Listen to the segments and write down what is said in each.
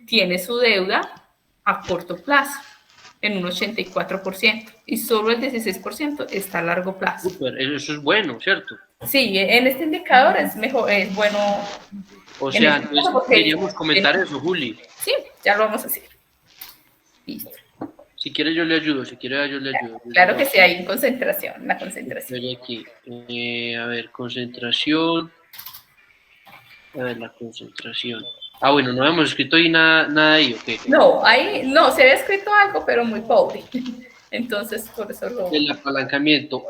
tiene su deuda a corto plazo en un 84% y solo el 16% está a largo plazo. Súper, eso es bueno, ¿cierto? Sí, en este indicador es mejor, es bueno. O sea, entonces queríamos comentar eso, Juli. Sí, ya lo vamos a hacer. Listo. Si quiere yo le ayudo, si quiere yo le ayudo. Claro que sí, hay en concentración, la concentración. Estoy aquí. A ver, concentración. A ver, la concentración. Ah, bueno, no hemos escrito ahí nada ahí, ¿ok? No, ahí no, se había escrito algo, pero muy pobre. Entonces, por eso lo... El apalancamiento.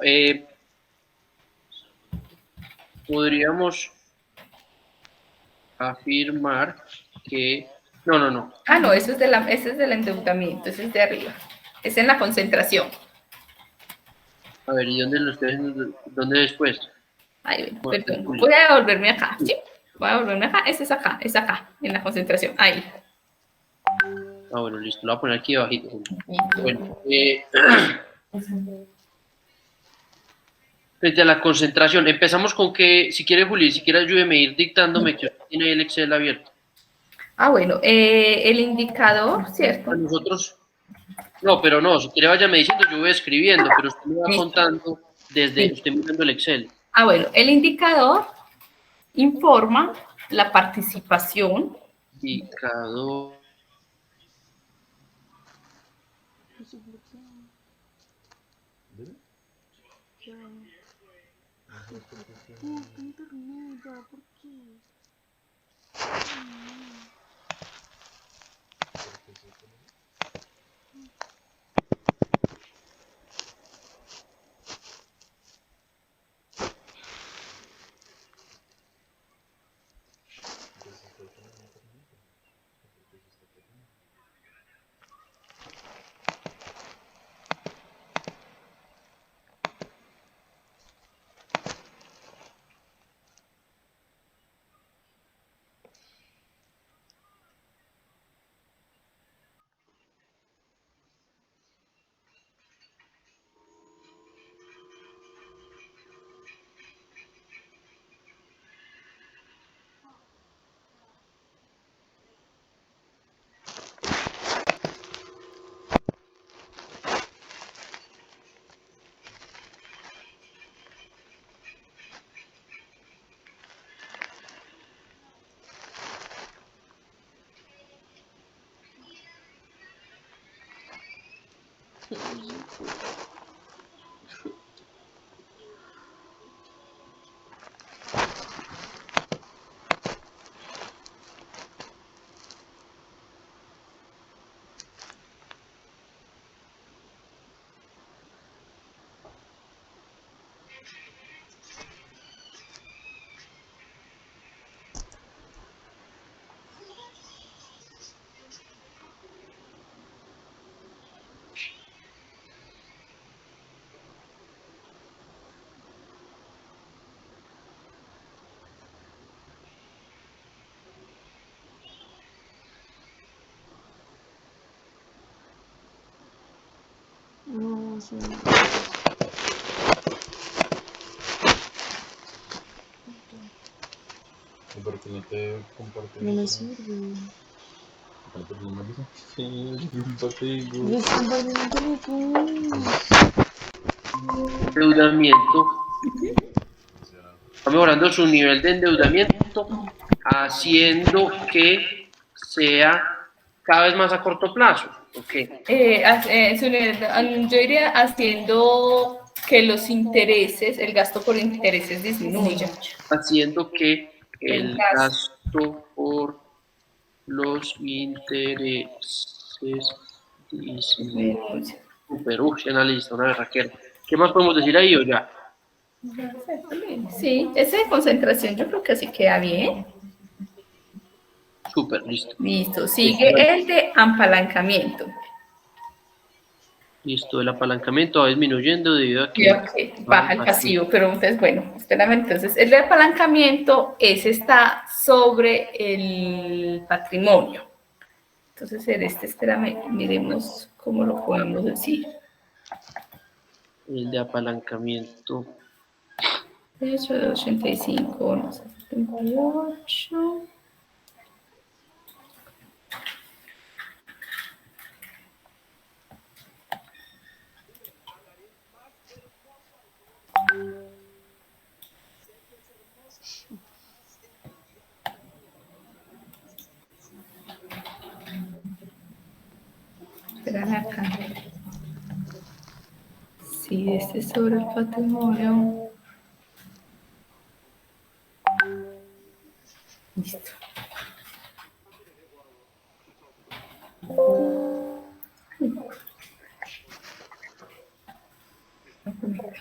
Podríamos afirmar que... No. Ah, no, eso es, ese es del endeudamiento, ese es de arriba. Es en la concentración. A ver, ¿y dónde lo estoy haciendo? ¿Dónde después? Ay, perdón, voy a devolverme acá, ¿sí? Voy a devolverme acá, ese es acá, en la concentración, ahí. Ah, bueno, listo, lo voy a poner aquí abajito. Bueno, frente a la concentración, empezamos con que, si quiere Juli, si quiere ayúdeme a ir dictándome que tiene el Excel abierto. Ah, bueno, el indicador, ¿cierto? A nosotros, no, pero no, si quiere váyame diciendo, yo voy escribiendo, pero usted me va contando desde, usted mirando el Excel. Ah, bueno, el indicador informa la participación. Indicador. No, sí. Pero que no te comparte. No me sirve. ¿Comparte el número? Sí, yo compartigo. Yo estoy compartiendo el teléfono. Endeudamiento. Va mejorando su nivel de endeudamiento, haciendo que sea cada vez más a corto plazo. Okay. Yo iría haciendo que los intereses, el gasto por intereses disminuya. Haciendo que el gasto por los intereses disminuya. Super, analista, una berraquera. ¿Qué más podemos decir ahí o ya? Sí, esa de concentración yo creo que así queda bien. Súper, listo. Listo, sigue el de apalancamiento. Listo, el apalancamiento va disminuyendo debido a que baja el pasivo, pero entonces, bueno, espérame, entonces, el de apalancamiento, ese está sobre el patrimonio. Entonces, en este, espérame, miremos cómo lo podemos decir. El de apalancamiento. 85, no sé, 78. espérame acá. Sí, este es sobre el patrimonio. Listo.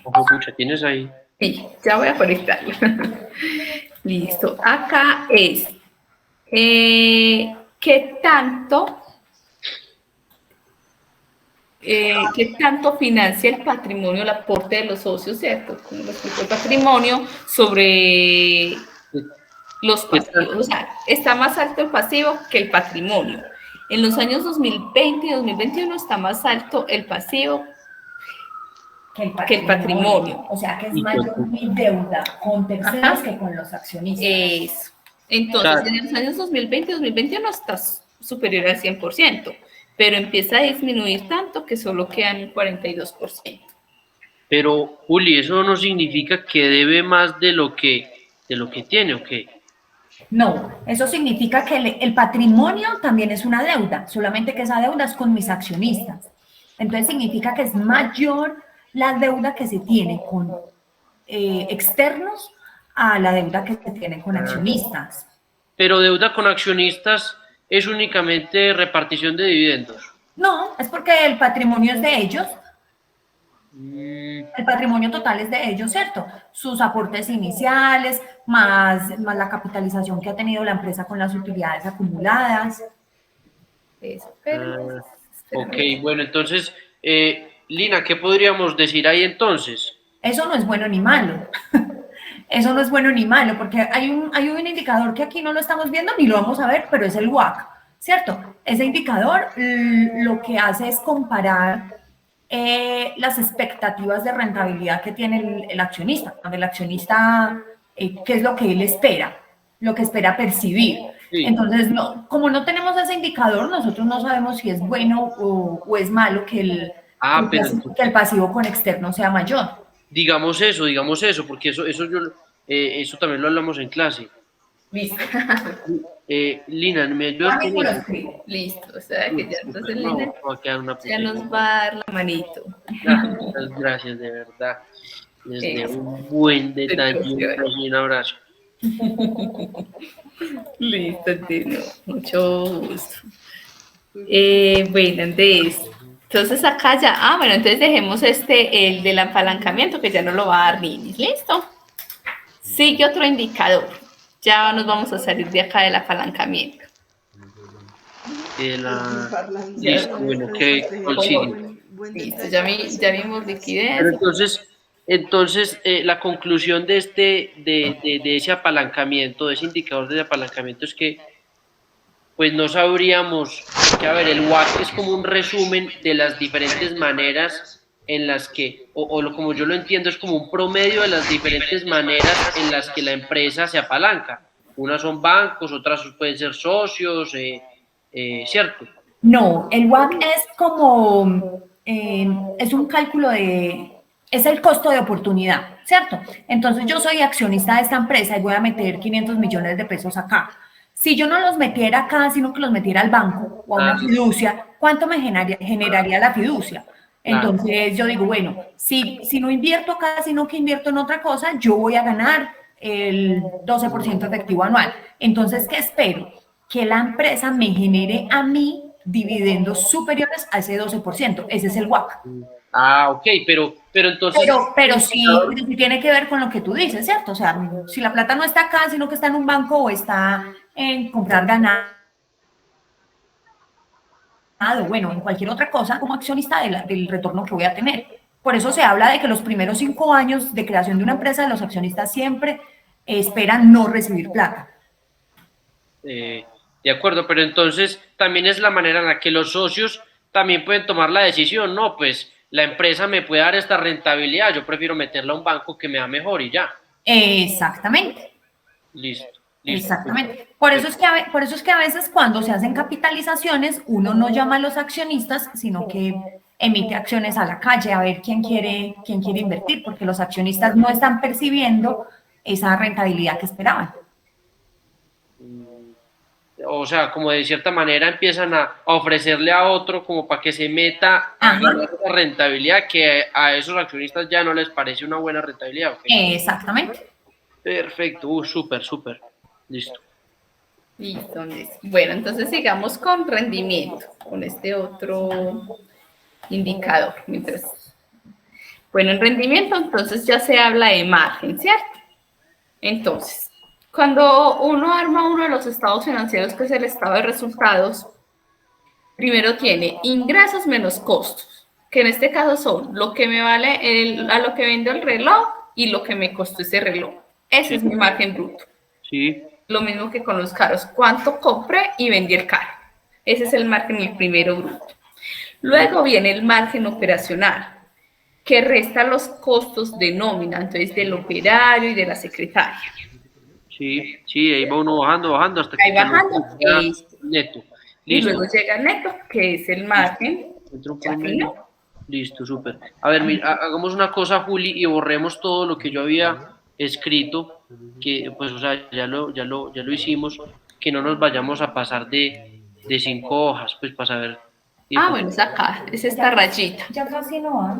Ojo, pucha, tienes ahí. Sí, ya voy a conectarlo. Listo. Acá es qué tanto financia el patrimonio, el aporte de los socios, ¿cierto? Como lo explicó el patrimonio sobre los pasivos. O sea, está más alto el pasivo que el patrimonio. En los años 2020 y 2021 está más alto el pasivo que el patrimonio. O sea que es Y mayor pues, mi deuda con terceros Ajá. que con los accionistas. Eso. Entonces, Claro. en los años 2020 y 2021 está superior al 100%, pero empieza a disminuir tanto que solo quedan el 42%. pero, Juli, eso no significa que debe más de lo que tiene, ¿o qué? No, eso significa que el patrimonio también es una deuda, solamente que esa deuda es con mis accionistas. Entonces significa que es mayor la deuda que se tiene con externos a la deuda que se tiene con accionistas. Pero deuda con accionistas es únicamente repartición de dividendos. No, es porque el patrimonio es de ellos, Mm, el patrimonio total es de ellos, ¿cierto? Sus aportes iniciales, más la capitalización que ha tenido la empresa con las utilidades acumuladas. Espérame, ok, espérame. bueno, entonces, Lina, ¿qué podríamos decir ahí entonces? Eso no es bueno ni malo. Eso no es bueno ni malo, porque hay un indicador que aquí no lo estamos viendo ni lo vamos a ver, pero es el WACC, ¿cierto? Ese indicador lo que hace es comparar las expectativas de rentabilidad que tiene el accionista. El accionista, ¿qué es lo que él espera? Lo que espera percibir. Sí. Entonces, no, como no tenemos ese indicador, nosotros no sabemos si es bueno o es malo Ah, pero que el pasivo con externo sea mayor. digamos eso, porque eso también lo hablamos en clase. Listo. Lina, ¿me ayudas Ya con mismo lo eso? escribo. Listo. O sea que ya entonces No, Lina va a quedar una ya pequeña. nos va a dar la manito. Muchas gracias, de verdad. Desde Eso. un buen detalle Entonces, y un abrazo. listo, Tino. Mucho gusto. Bueno, entonces acá ya, bueno, entonces dejemos el del apalancamiento que ya no lo va a dar Linis. ¿Listo? Sigue otro indicador. Ya nos vamos a salir de acá del apalancamiento. Listo, bueno, ¿cuál sigue? Listo, ya vimos Pero liquidez. entonces la conclusión de de ese apalancamiento, de ese indicador de apalancamiento es que pues no sabríamos que, a ver, el WACC es como un resumen de las diferentes maneras en las que, como yo lo entiendo, es como un promedio de las diferentes maneras en las que la empresa se apalanca. Unas son bancos, otras pueden ser socios, ¿cierto? No, el WACC es como, es un cálculo es el costo de oportunidad, ¿cierto? Entonces yo soy accionista de esta empresa y voy a meter 500 millones de pesos acá. Si yo no los metiera acá, sino que los metiera al banco o a una Ah, fiducia, ¿cuánto me generaría la fiducia? claro. Entonces yo digo, bueno, si no invierto acá, sino que invierto en otra cosa, yo voy a ganar el 12% efectivo anual. Entonces, ¿qué espero? Que la empresa me genere a mí dividendos superiores a ese 12%. Ese es el WACC. Ah, ok, pero entonces, Pero sí tiene que ver con lo que tú dices, ¿cierto? O sea, si la plata no está acá, sino que está en un banco o está en comprar ganado, bueno, en cualquier otra cosa, como accionista del retorno que voy a tener. Por eso se habla de que los primeros 5 años de creación de una empresa, los accionistas siempre esperan no recibir plata. de acuerdo, pero entonces también es la manera en la que los socios también pueden tomar la decisión, no, pues la empresa me puede dar esta rentabilidad, yo prefiero meterla a un banco que me da mejor y ya. Exactamente. Listo, listo. Exactamente. Por eso es que a veces cuando se hacen capitalizaciones, uno no llama a los accionistas, sino que emite acciones a la calle a ver quién quiere invertir, porque los accionistas no están percibiendo esa rentabilidad que esperaban. o sea, como de cierta manera empiezan a ofrecerle a otro como para que se meta a Ajá. ganar esa rentabilidad que a esos accionistas ya no les parece una buena rentabilidad. ¿Ok? Exactamente. Perfecto, súper, súper. Listo. Listo, Andrés. Bueno, entonces sigamos con rendimiento, con este otro indicador. Bueno, en rendimiento entonces ya se habla de margen, ¿cierto? Entonces, cuando uno arma uno de los estados financieros, que es el estado de resultados, primero tiene ingresos menos costos, que en este caso son lo que me vale a lo que vendo el reloj y lo que me costó ese reloj. Ese Sí. es mi margen bruto. Sí, Lo mismo que con los caros, cuánto compré y vendí el carro. Ese es el margen, el primero bruto. Luego viene el margen operacional, que resta los costos de nómina, entonces del operario y de la secretaria. sí, sí, ahí va uno bajando, bajando hasta que Ahí bajando, queda neto. y Listo. luego llega el neto, que es el margen. Entra un Ya promedio. fino. Listo, súper. A ver, mira, hagamos una cosa, Juli, y borremos todo lo que yo había escrito, que pues, o sea, ya lo hicimos, que no nos vayamos a pasar de 5 hojas, pues para saber. Ah, bueno, es acá, es esta rayita. Ya casi no va,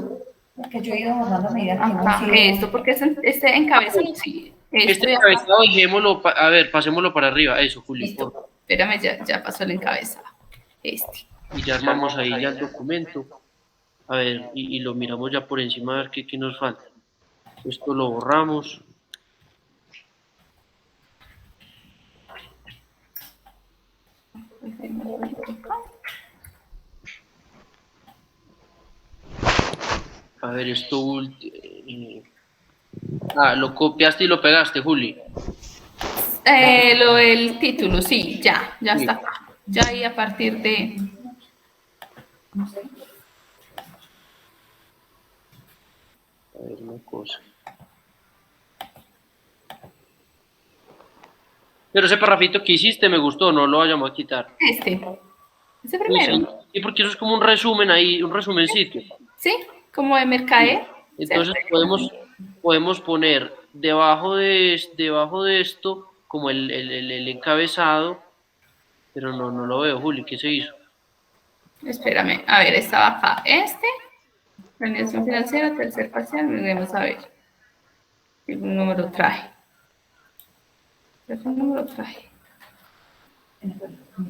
porque yo he ido borrando a medida que hemos Acá, ido. esto, porque es este encabezado, sí. Esto Este de acá. encabezado dejémoslo, a ver, pasémoslo para arriba, eso, Juli, por Listo. Espérame, ya pasó el encabezado. Este. y ya armamos ahí ya el documento. A ver, y lo miramos ya por encima a ver qué nos falta. Esto lo borramos. A ver, lo copiaste y lo pegaste, Juli. Lo del título, sí, ya Sí. está acá. Ya ahí a partir de. A ver, una cosa. Pero ese parrafito que hiciste me gustó, no lo vayamos a quitar. Ese Sí, sí, primero. sí, porque eso es como un resumen ahí, un resumencito. ¿Sí? Como de mercader. ¿Cierto? Entonces podemos poner debajo de esto como el encabezado, pero no lo veo, Juli, ¿qué se hizo? Espérame, a ver, estaba acá. Planeación financiera, tercer parcial, vamos a ver. ¿Qué número traje? ¿Qué número traje?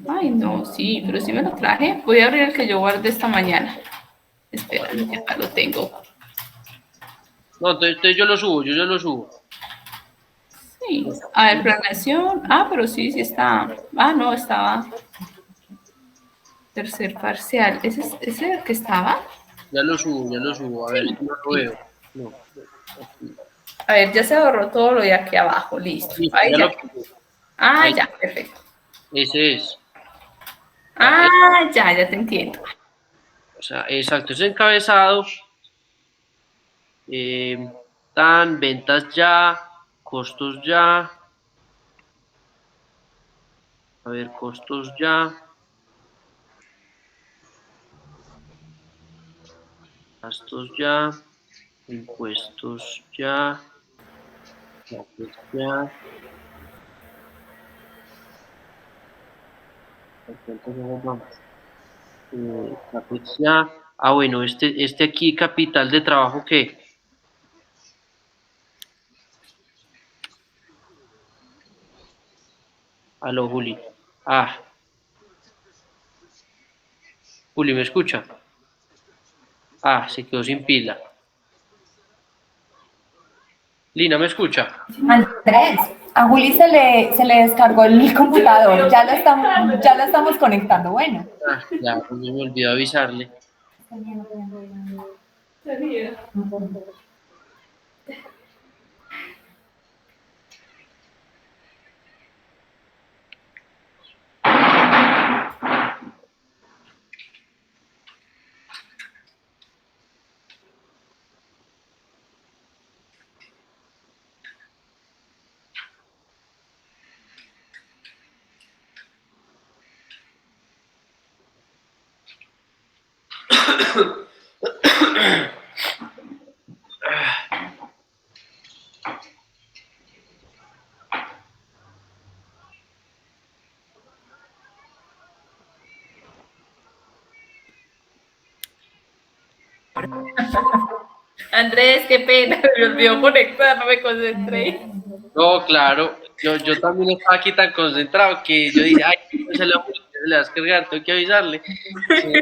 Ay, no, sí, pero sí me lo traje. Voy a abrir el que yo guardé esta mañana. Espérame, que acá lo tengo. No, entonces yo lo subo, yo lo subo. Sí, a ver, planeación. Ah, pero sí está. Ah, no, estaba. Tercer parcial. ¿Ese era el que estaba? Ya lo subo. A ver, Sí, si no lo sí. veo. No, aquí. A ver, ya se borró todo lo de aquí abajo. Listo. Listo, Ahí ya ya. lo puse. Ah, Ahí, ya, perfecto. ese es. Ah, ya te entiendo. O sea, exacto, ese encabezado. eh, ventas ya, costos ya. A ver, costos ya, gastos ya, impuestos ya, gastos ya. ¿Cuánto vamos? Capex ya. Ah, bueno, este aquí, capital de trabajo, ¿qué? Aló, Juli. Ah, Juli, ¿me escucha? Ah, se quedó sin pila. Lina, ¿me escucha? Andrés, a Juli se le descargó el computador, ya lo estamos conectando. Bueno. Ah, ya, pues me olvidó avisarle. Andrés, qué pena, me olvidó conectar, no me concentré. No, claro, yo también estaba aquí tan concentrado que yo dije, ay, no se le va a descargar, tengo que avisarle. Sí,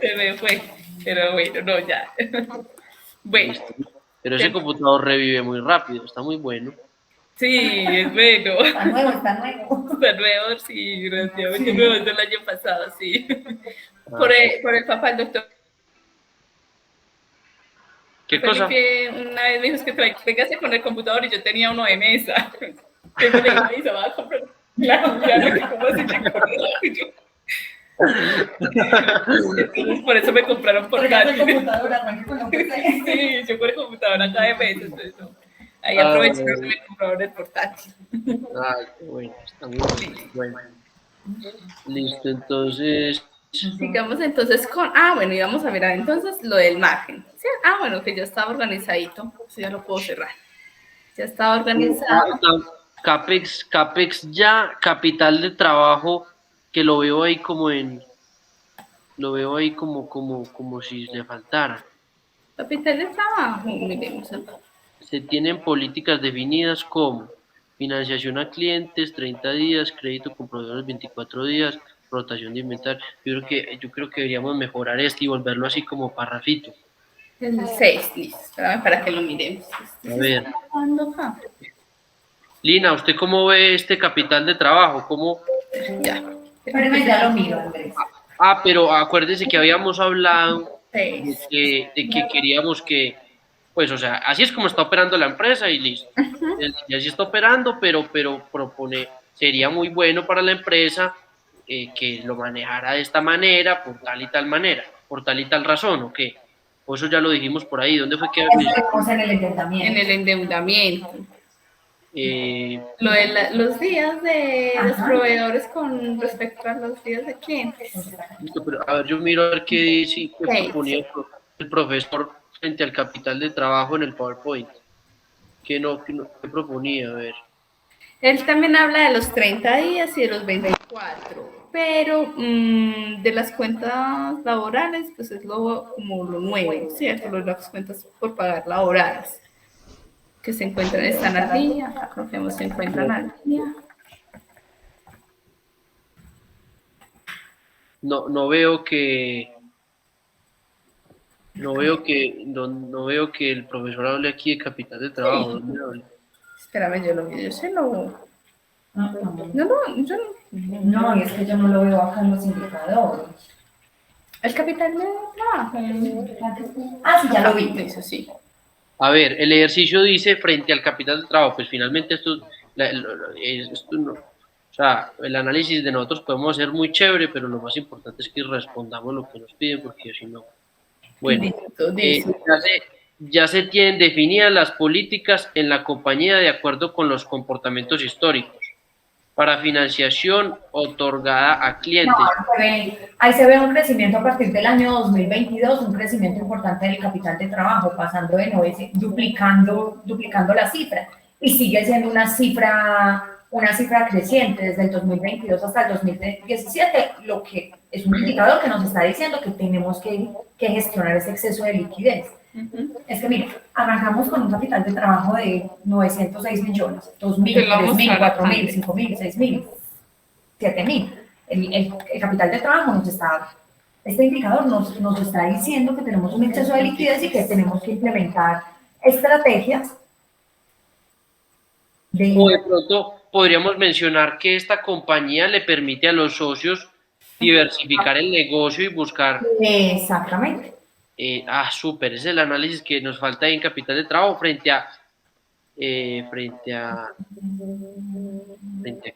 Se me fue, pero bueno, no, ya. Bueno, listo. Pero ese computador revive muy rápido, está muy bueno. sí, es bueno. Está nuevo, está nuevo. Está nuevo, sí, relativamente nuevo, es del año pasado, sí. Ah, Por el papá del doctor ¿qué cosa? Felipe una vez me dijo que véngase con el computador y yo tenía uno de mesa. Entonces le dije, "Ay, se va a comprar la que cómo así que con eso?" Y yo, entonces, por eso me compraron Traigas el portátil. computador, arranque con lo que sea. Sí, yo con el computador acá de mesa, entonces no. Ahí Ah, aproveché y me compraron el portátil. qué bueno, está muy bueno. Bueno, listo, entonces, Sigamos entonces con, bueno, y vamos a ver entonces lo del margen. ¿Sí? Bueno, que ya estaba organizadito, eso ya lo puedo cerrar. Ya estaba organizado. CAPEX ya, capital de trabajo, que lo veo ahí como si le faltara. Capital de trabajo, miremos acá. Se tienen políticas definidas como financiación a clientes, 30 días, crédito con proveedores, 24 días, rotación de inventario. Yo creo que deberíamos mejorar esto y volverlo así como parrafito. El 6, listo. Espérame para que lo miremos. A ver, ¿Cuándo acá? Lina, ¿usted cómo ve este capital de trabajo? ¿Cómo? Ya. Espérame, ya lo miro, Andrés. Pero acuérdese que habíamos hablado de 6. que queríamos que, pues, o sea, así es como está operando la empresa y listo. Y así está operando, pero propone, sería muy bueno para la empresa que lo manejara de esta manera, por tal y tal manera, por tal y tal razón, ¿o qué? O eso ya lo dijimos por ahí, ¿dónde fue que Estamos en el En endeudamiento. el endeudamiento. eh, Lo de los días de los Ajá. proveedores con respecto a los días de clientes. listo, pero a ver, yo miro a ver qué dice, qué Sí. proponía el profesor frente al capital de trabajo en el PowerPoint. ¿Qué proponía? A ver. Él también habla de los 30 días y de los 24, pero de las cuentas laborales, pues es como lo nuevo, ¿cierto? Las cuentas por pagar laborales, que están al día, acá confiamos se encuentran al día. No veo que no veo que el profesor hable aquí de capital de trabajo. ¿Dónde habla? Espérame, yo se lo... No, yo no. no, y es que yo no lo veo acá en los indicadores. El capital de trabajo. Ah, sí, ya lo vi. Eso sí. A ver, el ejercicio dice frente al capital de trabajo, pues finalmente esto no, o sea, el análisis de nosotros podemos hacer muy chévere, pero lo más importante es que respondamos lo que nos piden, porque si no, bueno, Listo, dice. ya se tienen definidas las políticas en la compañía de acuerdo con los comportamientos históricos para financiación otorgada a clientes. No, ahí se ve un crecimiento a partir del año 2022, un crecimiento importante del capital de trabajo, pasando de 9, duplicando la cifra. Y sigue siendo una cifra creciente desde el 2022 hasta el 2017, lo que es un indicador que nos está diciendo que tenemos que gestionar ese exceso de liquidez. Es que, mire, arrancamos con un capital de trabajo de 906 millones, 2.000, 3.000, 4.000, 5.000, 6.000, 7.000. El capital de trabajo este indicador nos está diciendo que tenemos un exceso de liquidez y que tenemos que implementar estrategias O de pronto podríamos mencionar que esta compañía le permite a los socios diversificar el negocio y buscar. Exactamente. Súper, ese es el análisis que nos falta ahí en capital de trabajo frente a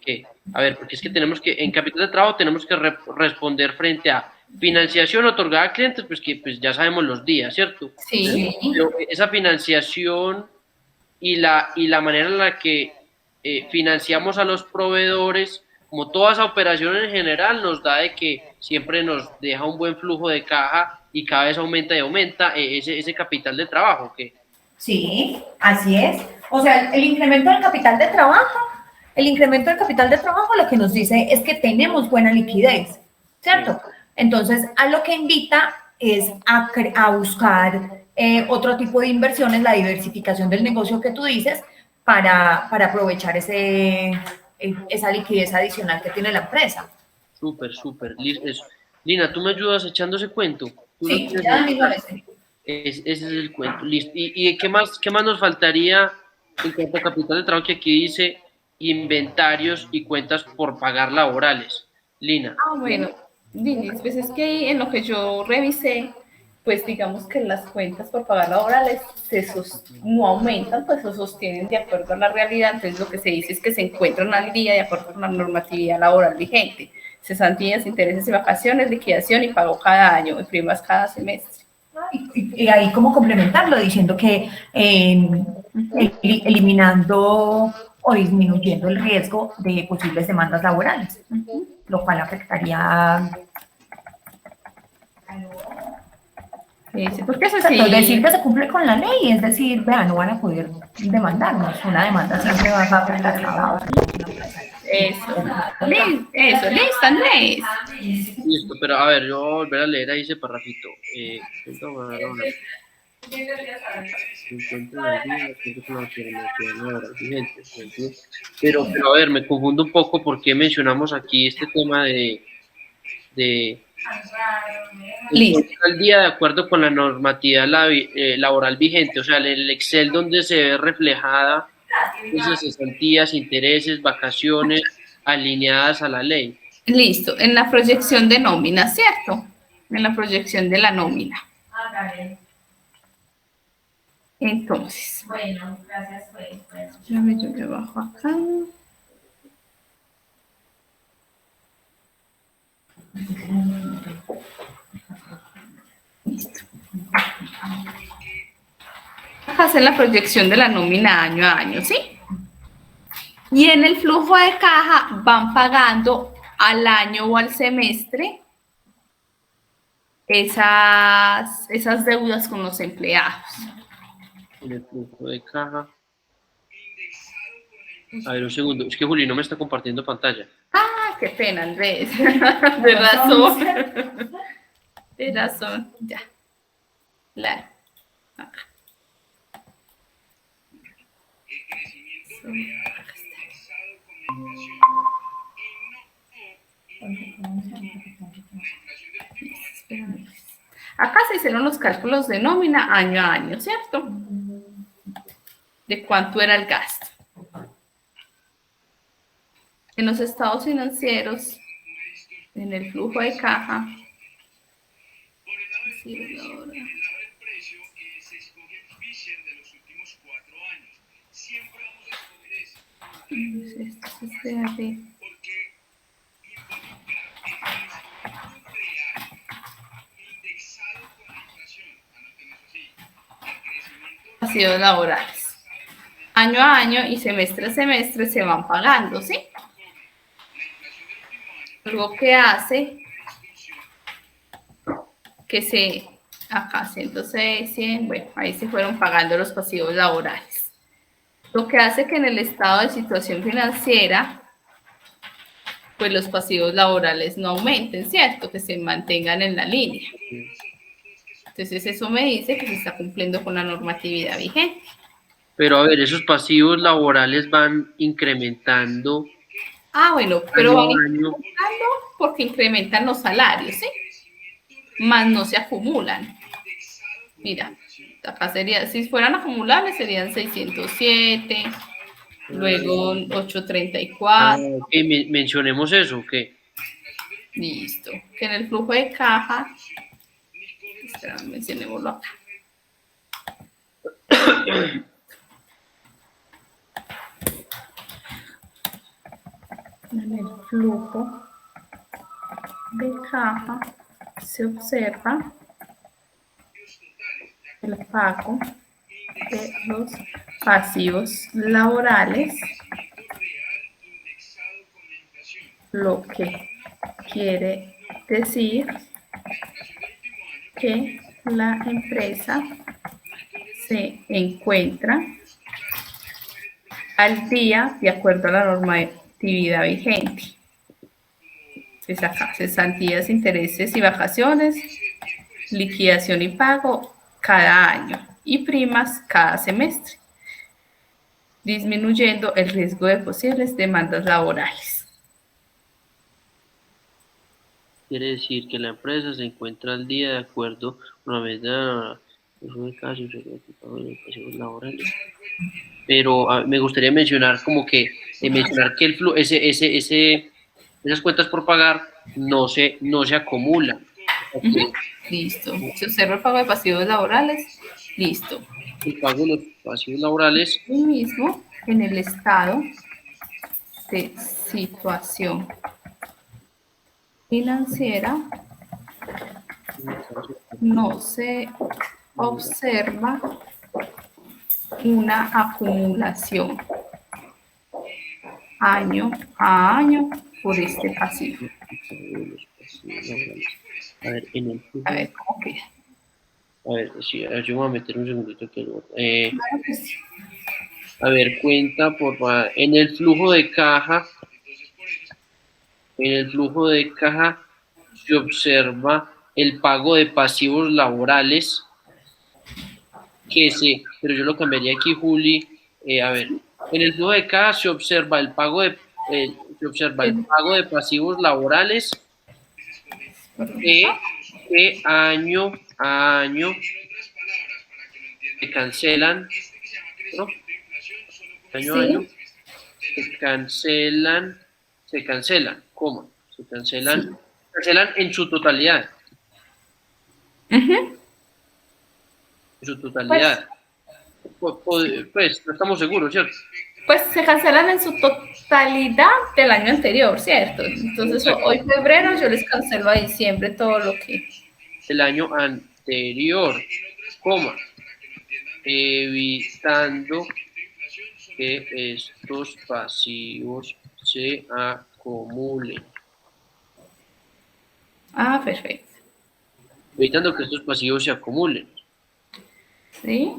qué. A ver, porque es que tenemos que, en capital de trabajo tenemos que responder frente a financiación otorgada a clientes, pues que pues ya sabemos los días, ¿cierto? Sí. Pero esa financiación y la manera en la que financiamos a los proveedores, como toda esa operación en general, nos da de que siempre nos deja un buen flujo de caja y cada vez aumenta y aumenta ese capital de trabajo. ¿Qué? Sí, así es. O sea, el incremento del capital de trabajo lo que nos dice es que tenemos buena liquidez, ¿cierto? Entonces, a lo que invita es a buscar otro tipo de inversiones, la diversificación del negocio que tú dices, para aprovechar esa liquidez adicional que tiene la empresa. Súper, súper. Eso. Lina, ¿tú me ayudas echando ese cuento? ¿Tú lo Sí, tienes ya ahí? mismo lo sé. Ese es el cuento. Listo. ¿Y qué más nos faltaría en cuanto a capital de trabajo que aquí dice inventarios y cuentas por pagar laborales? Lina. Bueno, Lilis, pues es que ahí en lo que yo revisé, pues digamos que las cuentas por pagar laborales no aumentan, pues se sostienen de acuerdo a la realidad. Entonces lo que se dice es que se encuentran al día de acuerdo con la normatividad laboral vigente. Cesantías, intereses y vacaciones, liquidación y pago cada año, y primas cada semestre. Y ahí como complementarlo diciendo que eliminando o disminuyendo el riesgo de posibles demandas laborales, lo cual afectaría. Sí, porque eso Exacto, sí. decir que se cumple con la ley, es decir, vean, no van a poder demandarnos, una demanda siempre va a afectar al Estado. Eso, listo, Andrés. Listo, pero a ver, yo voy a volver a leer ahí ese parrafito. Pero a ver, me confundo un poco porque mencionamos aquí este tema de al día de acuerdo con la normatividad laboral vigente, o sea, el Excel donde se ve reflejada esas cesantías, intereses, vacaciones alineadas a la ley. Listo, en la proyección de nómina, ¿cierto? En la proyección de la nómina. Entonces. Bueno, gracias, Yo me bajo acá. Listo. Acá hacer la proyección de la nómina año a año, ¿sí? Y en el flujo de caja van pagando al año o al semestre esas deudas con los empleados. En el flujo de caja. A ver, un segundo. Es que Juli no me está compartiendo pantalla. Ah, qué pena, Andrés. De razón. De razón. Ya. Claro. Acá. Acá se hicieron los cálculos de nómina año a año, ¿cierto? De cuánto era el gasto. En los estados financieros, en el flujo de caja. Esto es de arriba. Pasivos laborales. Año a año y semestre a semestre se van pagando, ¿sí? Algo que hace que acá 106, 100, bueno, ahí se fueron pagando los pasivos laborales. Lo que hace que en el estado de situación financiera, pues los pasivos laborales no aumenten, ¿cierto? Que se mantengan en la línea. Entonces eso me dice que se está cumpliendo con la normatividad vigente. Pero a ver, esos pasivos laborales van incrementando. Ah, bueno, pero van incrementando porque incrementan los salarios, ¿sí? Más no se acumulan. Mira, acá sería, si fueran acumulables serían 607, luego 834. Okay, mencionemos eso, ¿o qué? Listo. Que en el flujo de caja, espera, mencionémoslo acá. En el flujo de caja se observa el pago de los pasivos laborales, lo que quiere decir que la empresa se encuentra al día de acuerdo a la normatividad vigente. Entonces acá, cesantías, intereses y vacaciones, liquidación y pago cada año y primas cada semestre, disminuyendo el riesgo de posibles demandas laborales. Quiere decir que la empresa se encuentra al día de acuerdo con la medida de casos laborales. Pero me gustaría mencionar como que el flujo, esas cuentas por pagar no se acumulan. Listo. Se observa el pago de pasivos laborales. Listo. El pago de los pasivos laborales. Asimismo, en el estado de situación financiera no se observa una acumulación año a año por este pasivo. A ver, en el flujo. A ver, ¿cómo queda? A ver, sí, yo me voy a meter un segundito que Claro que sí. a ver, cuenta en el flujo de caja. En el flujo de caja se observa el pago de pasivos laborales pero yo lo cambiaría aquí, Juli. A ver, en el flujo de caja se observa el pago de pasivos laborales que año a año se cancelan, ¿no? Año a año se cancelan, ¿cómo? Se cancelan en su totalidad. En su totalidad. Pues no estamos seguros, ¿cierto? Pues se cancelan en su totalidad del año anterior, ¿cierto? Entonces, hoy febrero yo les cancelo a diciembre todo lo que... El año anterior, coma, evitando que estos pasivos se acumulen. Ah, perfecto. Evitando que estos pasivos se acumulen. ¿Sí?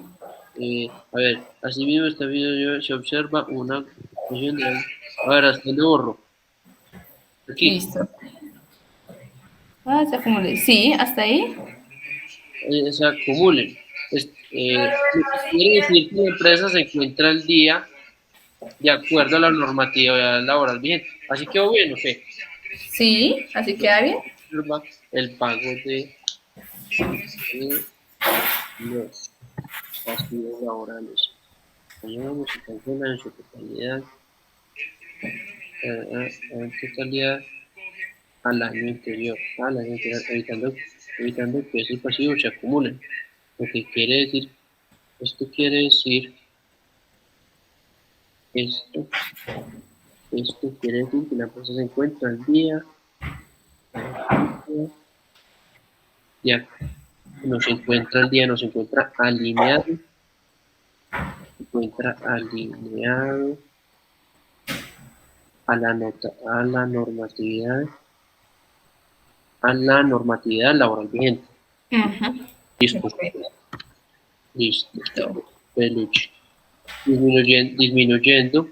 A ver, asimismo esta video se observa una función de... A ver, hasta el borro. Aquí. Listo. Ah, se acumule. Sí, hasta ahí. Se acumulen. Quiere decir que la empresa se encuentra al día de acuerdo a la normatividad laboral vigente. Así quedó bien, ¿o qué? Sí, así queda bien. El pago de los pasivos laborales. Añadamos se cancela en su totalidad, al año anterior, evitando que esos pasivos se acumulen. Lo que quiere decir, esto quiere decir que la empresa se encuentra al día, nos encuentra alineado, a la normatividad laboral vigente. Listo. Peluche. Disminuyendo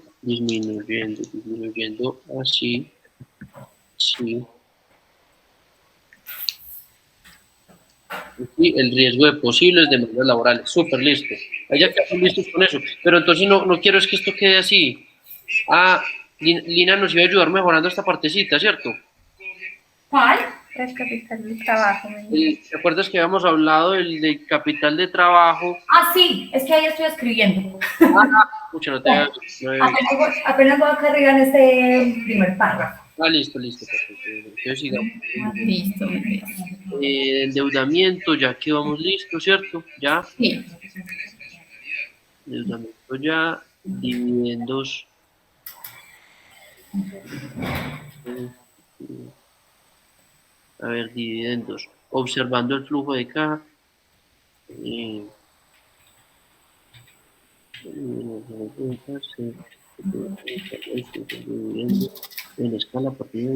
así, sí. Y el riesgo de posibles demandas laborales. Súper listo. Ya quedamos listos con eso. Pero entonces no quiero es que esto quede así. Lina nos iba a ayudar mejorando esta partecita, ¿cierto? ¿Cuál? El capital de trabajo. ¿Te acuerdas que habíamos hablado del capital de trabajo? Ah, sí, es que ahí estoy escribiendo. Escucha, no te Apenas voy acá arriba en este primer párrafo. Listo. Entonces sigamos. Listo. Endeudamiento, ya que vamos listos, ¿cierto? Ya. Sí. Endeudamiento ya. Dividendos. A ver, dividendos. Observando el flujo de caja. En escala partida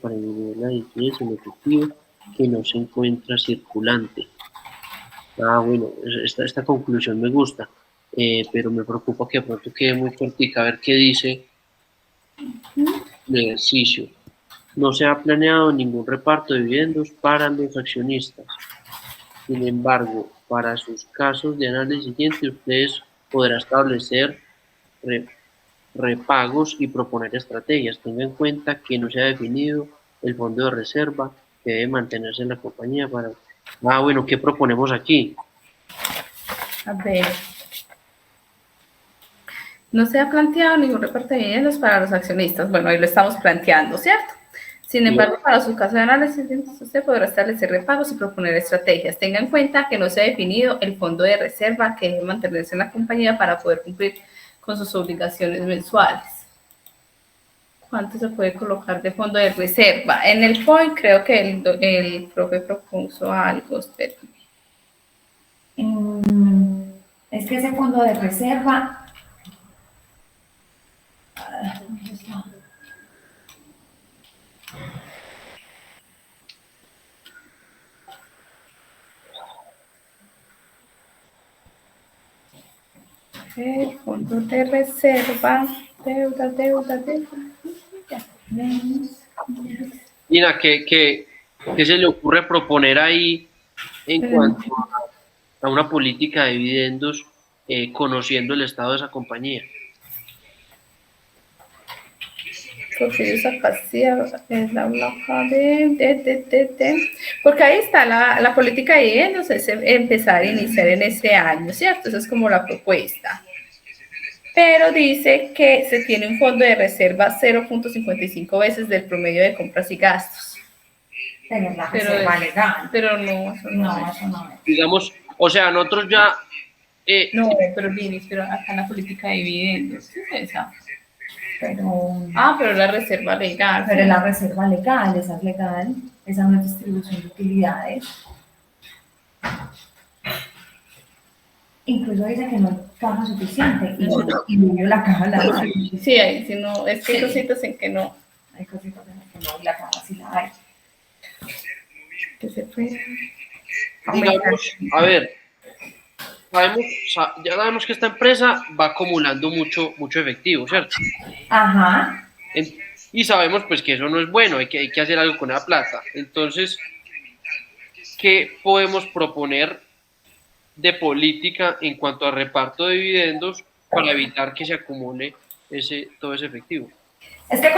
para disminuir la liquidez en efectivo que no se encuentra circulante. Bueno, esta conclusión me gusta, pero me preocupa que de pronto quede muy cortica. A ver qué dice el ejercicio. No se ha planeado ningún reparto de dividendos para los accionistas. Sin embargo, para sus casos de análisis siguiente, ustedes podrán establecer re- repagos y proponer estrategias. Tenga en cuenta que no se ha definido el fondo de reserva que debe mantenerse en la compañía para... Ah, bueno, ¿qué proponemos aquí? A ver. No se ha planteado ningún reparto de dividendos para los accionistas. Bueno, ahí lo estamos planteando, ¿cierto? Sin embargo, para su caso de análisis, usted podrá establecer repagos y proponer estrategias. Tenga en cuenta que no se ha definido el fondo de reserva que debe mantenerse en la compañía para poder cumplir con sus obligaciones mensuales. ¿Cuánto se puede colocar de fondo de reserva? En el point creo que el profe propuso algo, espérame. Es que ese fondo de reserva... El fondo de reserva, deuda. Lina, ¿qué se le ocurre proponer ahí en cuanto a una política de dividendos conociendo el estado de esa compañía? Porfirio Zapacía es la blanca porque ahí está la política de dividendos, es empezar a iniciar en ese año, ¿cierto? Esa es como la propuesta. Pero dice que se tiene un fondo de reserva 0.55 veces del promedio de compras y gastos. Tener la reserva legal. Pero no, eso no, eso no es. Digamos, o sea, nosotros ya... no, pero Linis, pero acá en la política de dividendos, ¿qué es esa? Pero La reserva legal. es la reserva legal, esa es legal, esa no es distribución de utilidades. Incluso dice que no hay caja suficiente y vivió la caja la Sí, hay, si no, es que hay cositas en que no. Hay cositas en las que no, y la caja sí la hay. Que se puede. Digamos, a ver, ya sabemos que esta empresa va acumulando mucho efectivo, ¿cierto? Ajá. Y sabemos pues que eso no es bueno, hay que hacer algo con la plata. Entonces, ¿qué podemos proponer de política en cuanto a reparto de dividendos para evitar que se acumule todo ese efectivo? Es que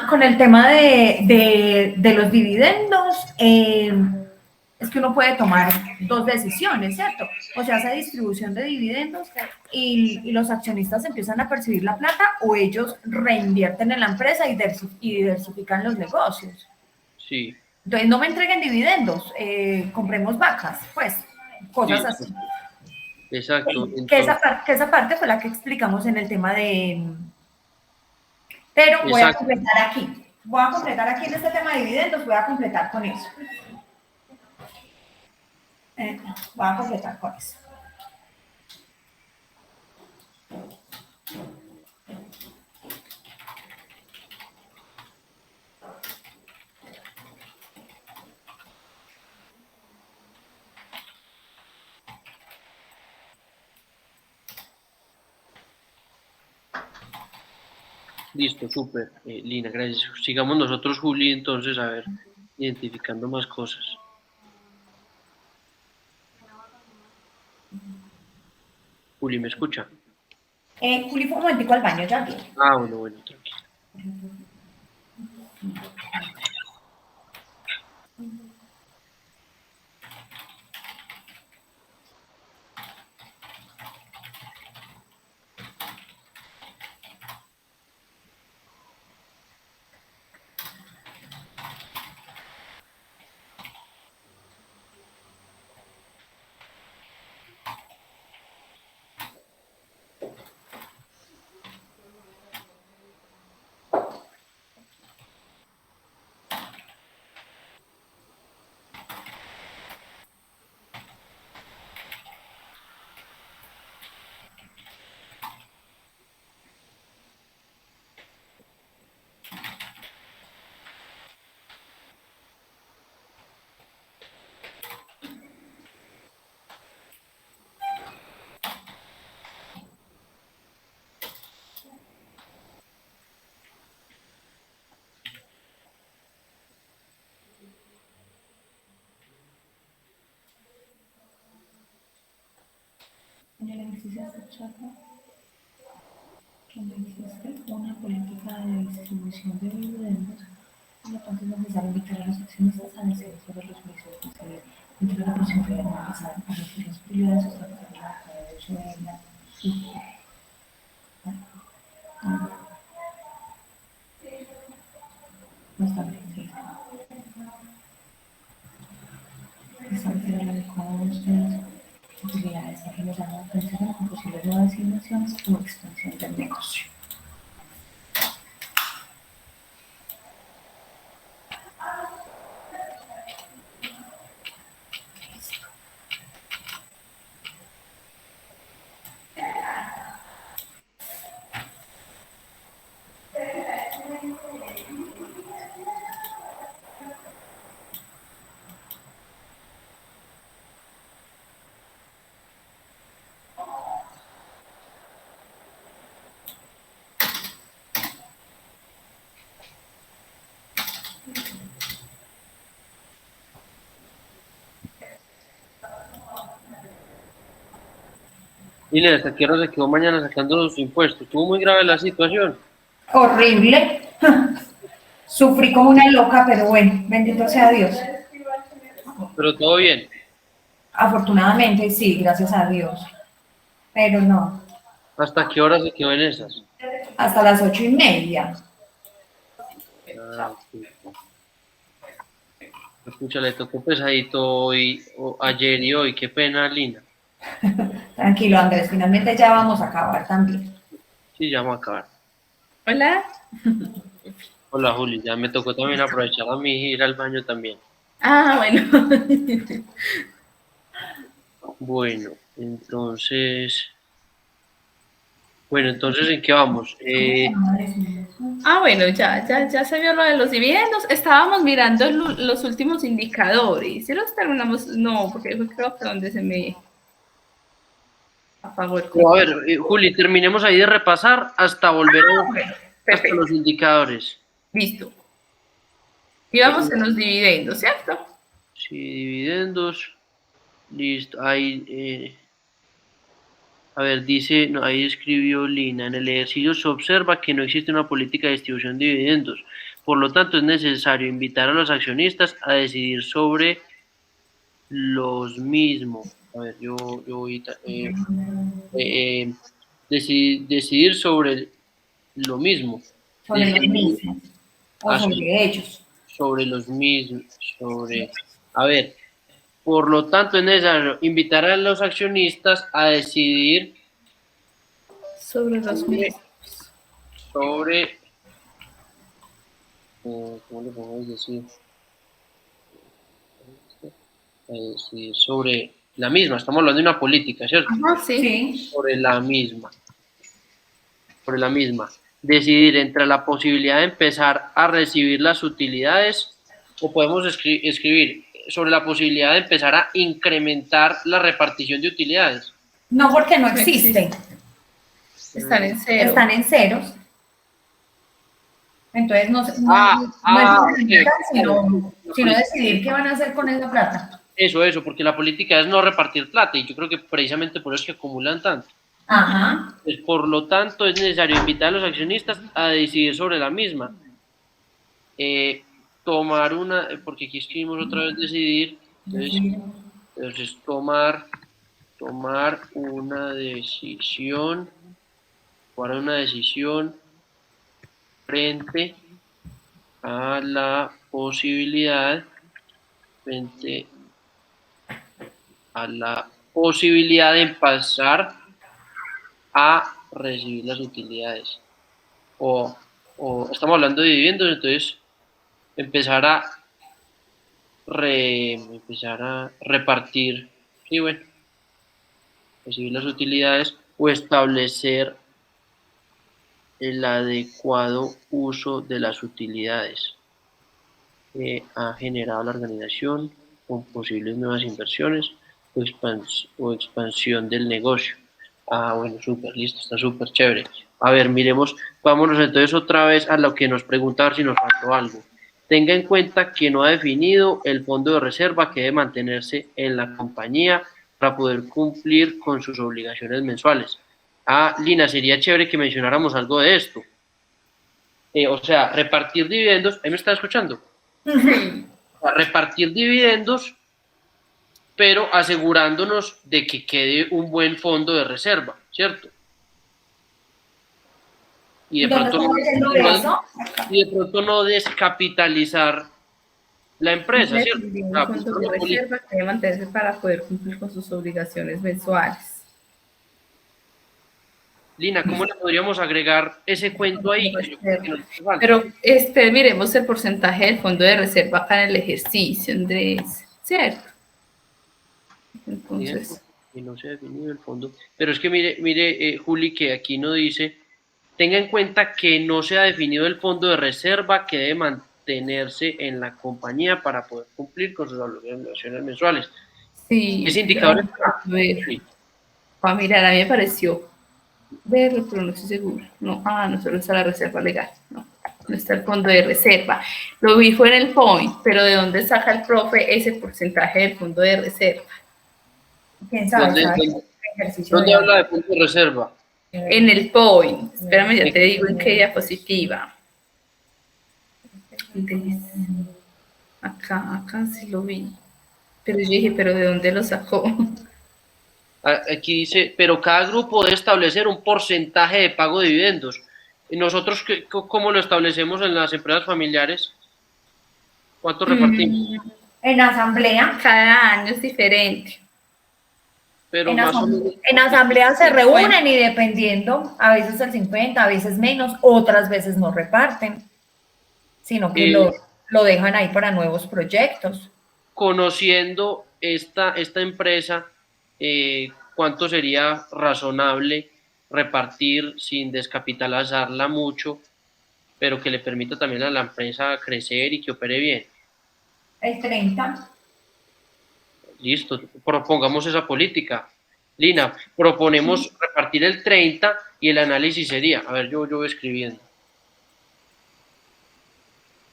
con el tema de los dividendos, es que uno puede tomar dos decisiones, ¿cierto? O sea, hace distribución de dividendos y los accionistas empiezan a percibir la plata o ellos reinvierten en la empresa y diversifican los negocios. Sí. Entonces, no me entreguen dividendos, compremos vacas, pues, cosas así. Exacto. Que esa parte fue la que explicamos en el tema de... Pero voy a completar aquí. Voy a completar aquí en este tema de dividendos, voy a completar con eso. Voy a completar con eso. Listo, súper. Lina, gracias. Sigamos nosotros, Juli, entonces, a ver, identificando más cosas. Juli, ¿me escucha? Juli, fue un momentico al baño, ya viene. Ah, bueno, tranquilo. ejercicios de chakra que no existe una política de distribución de dividendos, por lo tanto es necesario invitar a los accionistas a decidir sobre los mismos, decidir entre la posibilidad de empezar a recibir las utilidades o establecer la de uso de la no establecer establecer el adecuado uso de las utilidades a que nos llama la atención con posibles nuevas innovaciones o expansión del negocio. Dile, ¿hasta qué hora se quedó mañana sacando los impuestos? Estuvo muy grave la situación. Horrible. Sufrí como una loca, pero bueno, bendito sea Dios. Pero todo bien. Afortunadamente sí, gracias a Dios. Pero no, ¿Hasta qué hora se quedó en esas? hasta las 8:30. Ah, sí. Escucha, le tocó pesadito hoy, ayer y hoy. Qué pena, Lina. Tranquilo, Andrés, finalmente ya vamos a acabar también. Sí, ya vamos a acabar. Hola. Hola, Juli. Ya me tocó también aprovechar a mí ir al baño también. Ah, bueno. Bueno, entonces... Bueno, entonces, ¿en qué vamos? Ah, bueno, ya se vio lo de los dividendos. Estábamos mirando los últimos indicadores. ¿Sí los terminamos? No, porque fue creo que donde se me apagó el A ver, Juli, terminemos ahí de repasar hasta volver Bueno, hasta perfecto. los indicadores. Listo. Y vamos en los dividendos, ¿cierto? Sí, dividendos. Listo. Ahí, a ver, dice, no, ahí escribió Lina, en el ejercicio se observa que no existe una política de distribución de dividendos. Por lo tanto, es necesario invitar a los accionistas a decidir sobre los mismos. A ver, yo voy decidir sobre lo mismo. Sobre los Decidir mismos. O sobre ellos. sobre los mismos, a ver, por lo tanto es necesario invitar a los accionistas a decidir Sobre los mismos. sobre, ¿cómo le podemos decir? Decidir sobre la misma, estamos hablando de una política, ¿cierto? Ajá, sí. Sí. Sobre la misma, decidir entre la posibilidad de empezar a recibir las utilidades o podemos escribir sobre la posibilidad de empezar a incrementar la repartición de utilidades. No, porque no existe. Están en cero. Están en ceros. Entonces no es incrementar, sino decidir qué van a hacer con esa plata. Eso, porque la política es no repartir plata y yo creo que precisamente por eso es que acumulan tanto. Ajá. Pues, por lo tanto, es necesario invitar a los accionistas a decidir sobre la misma. Tomar una, porque aquí escribimos otra vez decidir, entonces tomar una decisión, frente a la posibilidad, de empezar a recibir las utilidades. O estamos hablando de dividendos, entonces empezar a repartir, sí, bueno, recibir las utilidades o establecer el adecuado uso de las utilidades que ha generado la organización con posibles nuevas inversiones o expansión del negocio. Ah, bueno, súper, listo, está súper chévere. A ver, miremos, vámonos entonces otra vez a lo que nos pregunta, a ver si nos faltó algo. Tenga en cuenta que no ha definido el fondo de reserva que debe mantenerse en la compañía para poder cumplir con sus obligaciones mensuales. Ah, Lina, sería chévere que mencionáramos algo de esto. O sea, repartir dividendos, ¿ahí me está escuchando? Sí. O sea, repartir dividendos, pero asegurándonos de que quede un buen fondo de reserva, ¿cierto? Y de ¿Dónde pronto, estamos leyendo eso? y de pronto no descapitalizar la empresa, ¿cierto? O Un sea, fondo buscar de una política. reserva que debe mantenerse para poder cumplir con sus obligaciones mensuales. Lina, ¿cómo le podríamos agregar ese cuento ahí? Que yo creo que no hace falta. Pero miremos el porcentaje del fondo de reserva acá en el ejercicio, Andrés, ¿cierto? Entonces, Y no se ha definido el fondo. Pero es que mire, Juli, que aquí no dice, tenga en cuenta que no se ha definido el fondo de reserva que debe mantenerse en la compañía para poder cumplir con sus obligaciones mensuales. sí, Ese indicador a ver, a mirar, a mí me pareció verlo, pero no estoy segura. No, no solo está la reserva legal, no está el fondo de reserva. Lo vi fue en el point, pero ¿de dónde saca el profe ese porcentaje del fondo de reserva? ¿Quién sabe? ¿Dónde habla de fondo de reserva? En el point. Espérame, ya te digo en qué diapositiva. Acá sí lo vi. Pero yo dije, ¿pero de dónde lo sacó? Aquí dice, pero cada grupo debe establecer un porcentaje de pago de dividendos. ¿Y nosotros cómo lo establecemos en las empresas familiares? ¿Cuánto repartimos? En asamblea. Cada año es diferente. Pero más o menos, en asamblea se reúnen y dependiendo, a veces el 50, a veces menos, otras veces no reparten, sino que lo dejan ahí para nuevos proyectos. Conociendo esta empresa, ¿cuánto sería razonable repartir sin descapitalizarla mucho, pero que le permita también a la empresa crecer y que opere bien? El 30. Listo, propongamos esa política. Lina, proponemos repartir el 30 y el análisis sería, a ver, yo voy escribiendo.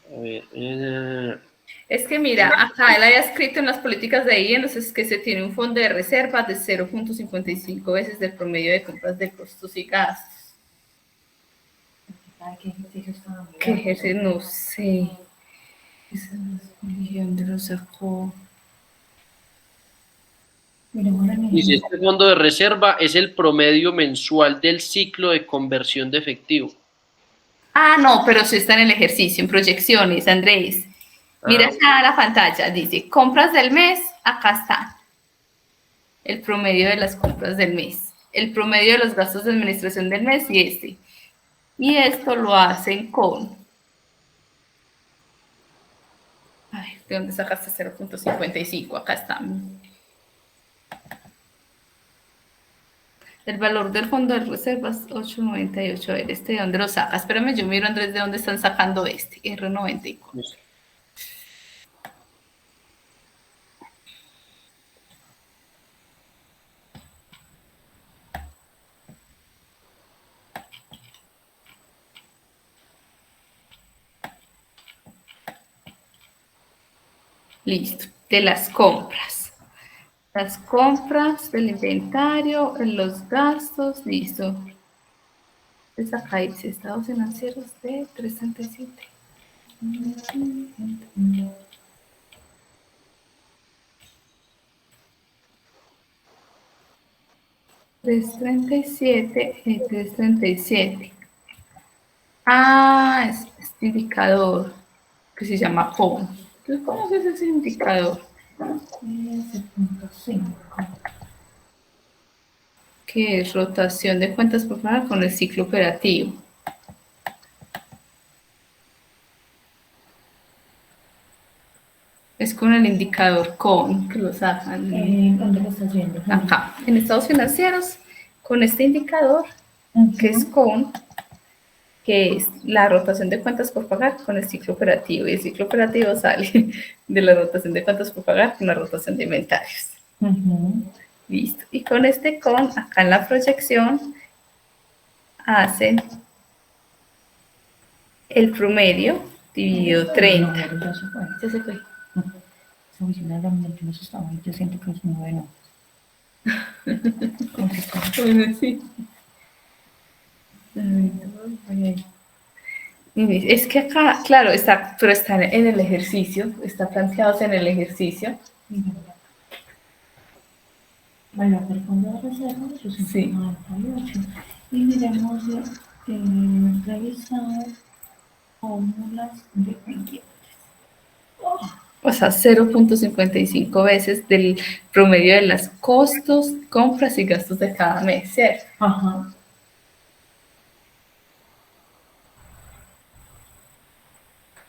A ver, es que mira, acá él había escrito en las políticas de ahí, entonces que se tiene un fondo de reserva de 0.55 veces del promedio de compras de costos y gastos. ¿Qué ejercicio estaba? ¿Qué ejercicio? No sé. ¿Dónde lo sacó? y si este fondo de reserva es el promedio mensual del ciclo de conversión de efectivo. No, pero sí está en el ejercicio, en proyecciones, Andrés. Mira acá la pantalla, dice, compras del mes, acá está. El promedio de las compras del mes. El promedio de los gastos de administración del mes y este. Y esto lo hacen con... Ay, ¿de dónde sacaste 0.55? Acá está. El valor del fondo de reservas, 8.98. A ver, ¿de dónde lo sacas? Espérame, yo miro, Andrés, de dónde están sacando este. R94. Listo, de las compras. Las compras del inventario, los gastos, listo. Entonces acá dice estados financieros de 337. $337. Es este indicador que se llama COM. Entonces, ¿cómo es ese indicador? Que es rotación de cuentas por pagar con el ciclo operativo. Es con el indicador CON que lo sacan. ¿Dónde lo estás viendo? Acá, en estados financieros, con este indicador, que es CON, que es la rotación de cuentas por pagar con el ciclo operativo. Y el ciclo operativo sale de la rotación de cuentas por pagar con la rotación de inventarios. Listo. Y con este CON, acá en la proyección, hacen el promedio dividido 30. Ya se fue. Yo siento que es 9, no. Bueno, sí. Es que acá, claro, está, pero está en el ejercicio, está planteado en el ejercicio. Valor del fondo de reserva, Sí. 898. Y miremos revisar fórmulas de pendientes. O sea, 0.55 veces del promedio de los costos, compras y gastos de cada mes, ¿cierto? Ajá.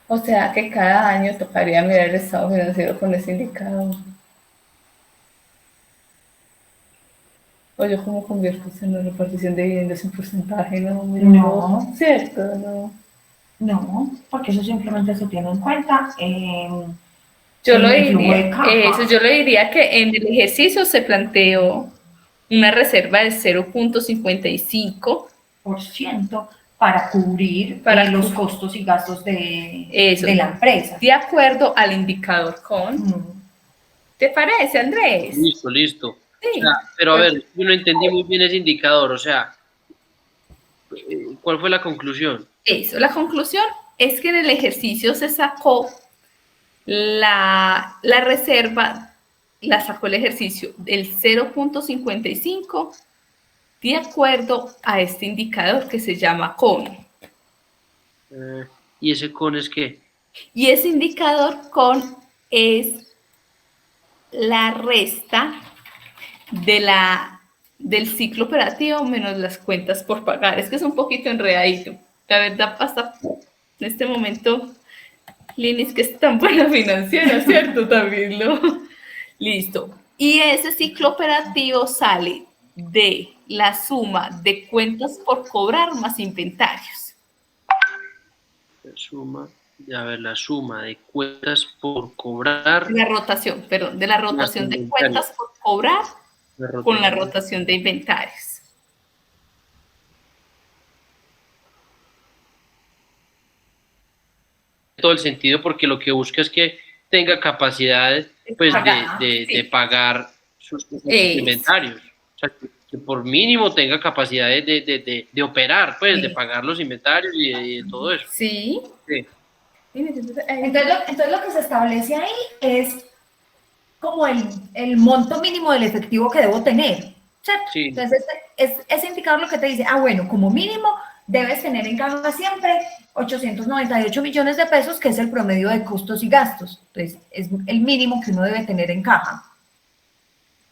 O sea que cada año tocaría mirar el estado financiero con ese indicador. O yo cómo convierto eso en la repartición de dividendos en porcentaje, ¿no? No. ¿Cierto? No. No, porque eso simplemente se tiene en cuenta Yo en lo el flujo de diría, caja. eso yo le diría que en el ejercicio se planteó una reserva de 0.55% para cubrir para los costos y gastos de eso, la empresa. de acuerdo al indicador con. ¿Te parece, Andrés? Listo, listo. Sí. O sea, pero a ver, yo no entendí muy bien ese indicador, o sea, ¿cuál fue la conclusión? Eso, la conclusión es que en el ejercicio se sacó la reserva, la sacó el ejercicio del 0.55 de acuerdo a este indicador que se llama CON. ¿Y ese CON es qué? Y ese indicador CON es la resta del ciclo operativo menos las cuentas por pagar. Es que es un poquito enredadito. La verdad, hasta en este momento, Linis, que es tan buena financiera, ¿cierto? También lo. Listo. Y ese ciclo operativo sale de la suma de cuentas por cobrar más inventarios. La suma de cuentas por cobrar. La rotación, perdón, de la rotación de cuentas por cobrar con la rotación de inventarios. Todo el sentido porque lo que busca es que tenga capacidad pues, de pagar sus inventarios. O sea, que por mínimo tenga capacidad de operar, pues, sí, de pagar los inventarios y de todo eso. Sí. Sí. Entonces lo que se establece ahí es como el monto mínimo del efectivo que debo tener, ¿cierto? Sí. Entonces ese indicador lo que te dice, bueno, como mínimo debes tener en caja siempre 898 millones de pesos, que es el promedio de costos y gastos. Entonces es el mínimo que uno debe tener en caja.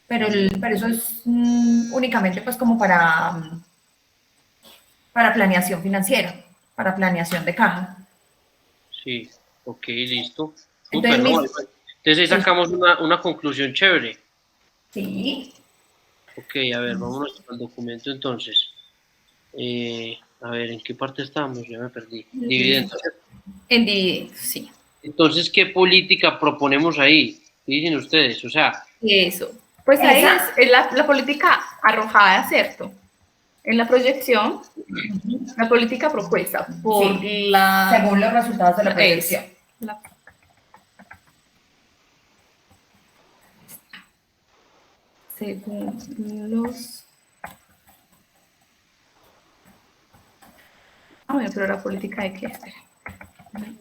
Pero eso es únicamente pues como para planeación financiera, para planeación de caja. Sí, ok, listo. Súper, ¿no? Entonces ahí sacamos una conclusión chévere. Sí. Ok, a ver, vámonos al documento entonces. A ver, ¿en qué parte estamos? Ya me perdí. Dividendos. En dividendos, sí. Entonces, ¿qué política proponemos ahí? ¿Qué dicen ustedes? O sea... Eso. Pues ahí es la política arrojada, ¿cierto? En la proyección, la política propuesta por según los resultados de la proyección. Según los... bueno, pero la política hay que esperar.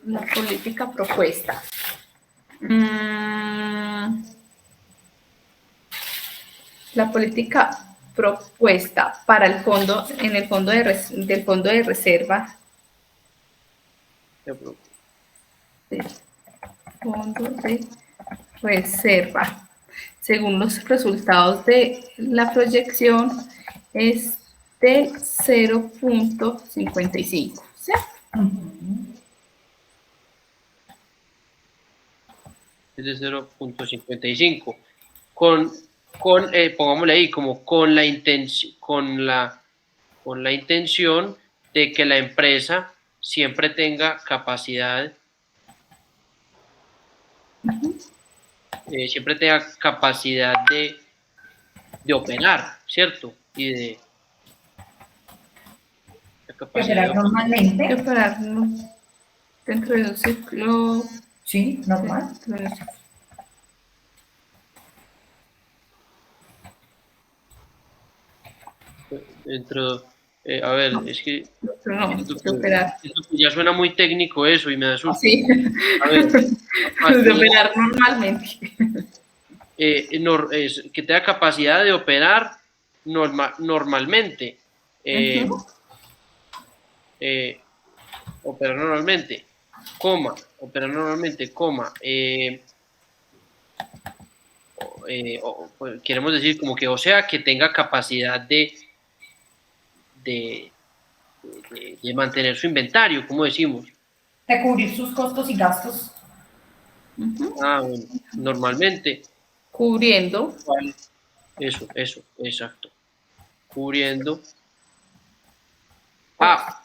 La política propuesta. La política propuesta para el fondo, en el fondo del fondo de reserva. Del fondo de reserva. Según los resultados de la proyección, es del 0.55, ¿cierto? Es de 0.55. Pongámosle ahí, como con la intención de que la empresa siempre tenga capacidad, de operar, ¿cierto? Y de operar normalmente. De operar dentro de un ciclo. Sí, normal. Dentro, a ver, es que No, esto de operar. ya suena muy técnico eso y me da susto. Sí, A ver, de operar normalmente. que tenga capacidad de operar normalmente. Ujú. Operar normalmente, coma, operar normalmente, coma. Pues, queremos decir como que, o sea, que tenga capacidad de, de mantener su inventario, como decimos. De cubrir sus costos y gastos. Ujú. Ah, bueno, normalmente, Cubriendo ¿cuál? Eso, exacto. Cubriendo. Ah,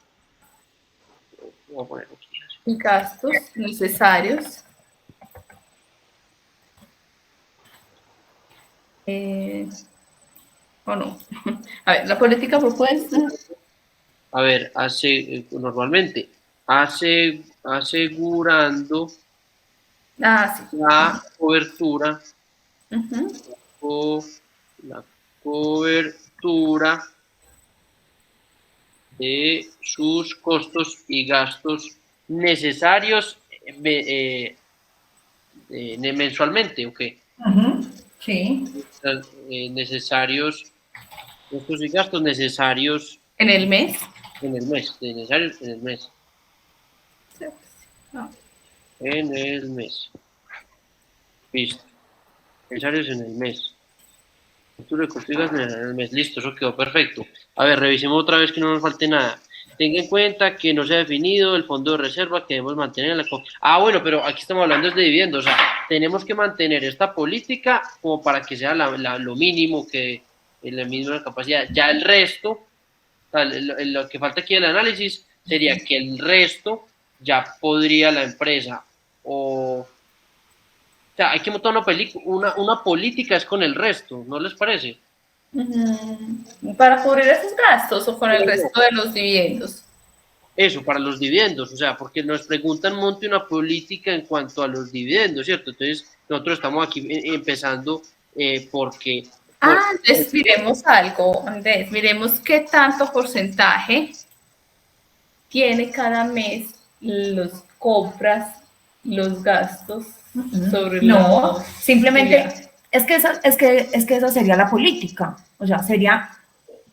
voy a poner aquí. gastos necesarios. ¿O no? A ver, la política propuesta. A ver, normalmente, asegurando Ah, sí. la cobertura, Ujú. o la cobertura de sus costos y gastos necesarios mensualmente, ¿ok? Ujú, sí. Necesarios, costos y gastos necesarios En el mes. en el mes, necesarios en el mes, No. en el mes, listo, necesarios en el mes. Factura de costos y gastos necesarios en el mes, listo, eso quedó perfecto. A ver, revisemos otra vez que no nos falte nada. Tenga en cuenta que no se ha definido el fondo de reserva que debemos mantener en la... bueno, pero aquí estamos hablando de dividendos, o sea, tenemos que mantener esta política como para que sea lo mínimo que la misma capacidad. Ya el resto, o sea, lo que falta aquí del análisis sería que el resto ya podría la empresa o sea, hay que montar una política es con el resto, ¿no les parece? Para cubrir esos gastos o con el resto de los dividendos. Eso, para los dividendos, o sea, porque nos preguntan, monte una política en cuanto a los dividendos, ¿cierto? Entonces, nosotros estamos aquí empezando porque... Entonces miremos algo, Andrés, miremos qué tanto porcentaje tiene cada mes los compras, los gastos sobre No, los... simplemente es que esa sería la política. O sea, sería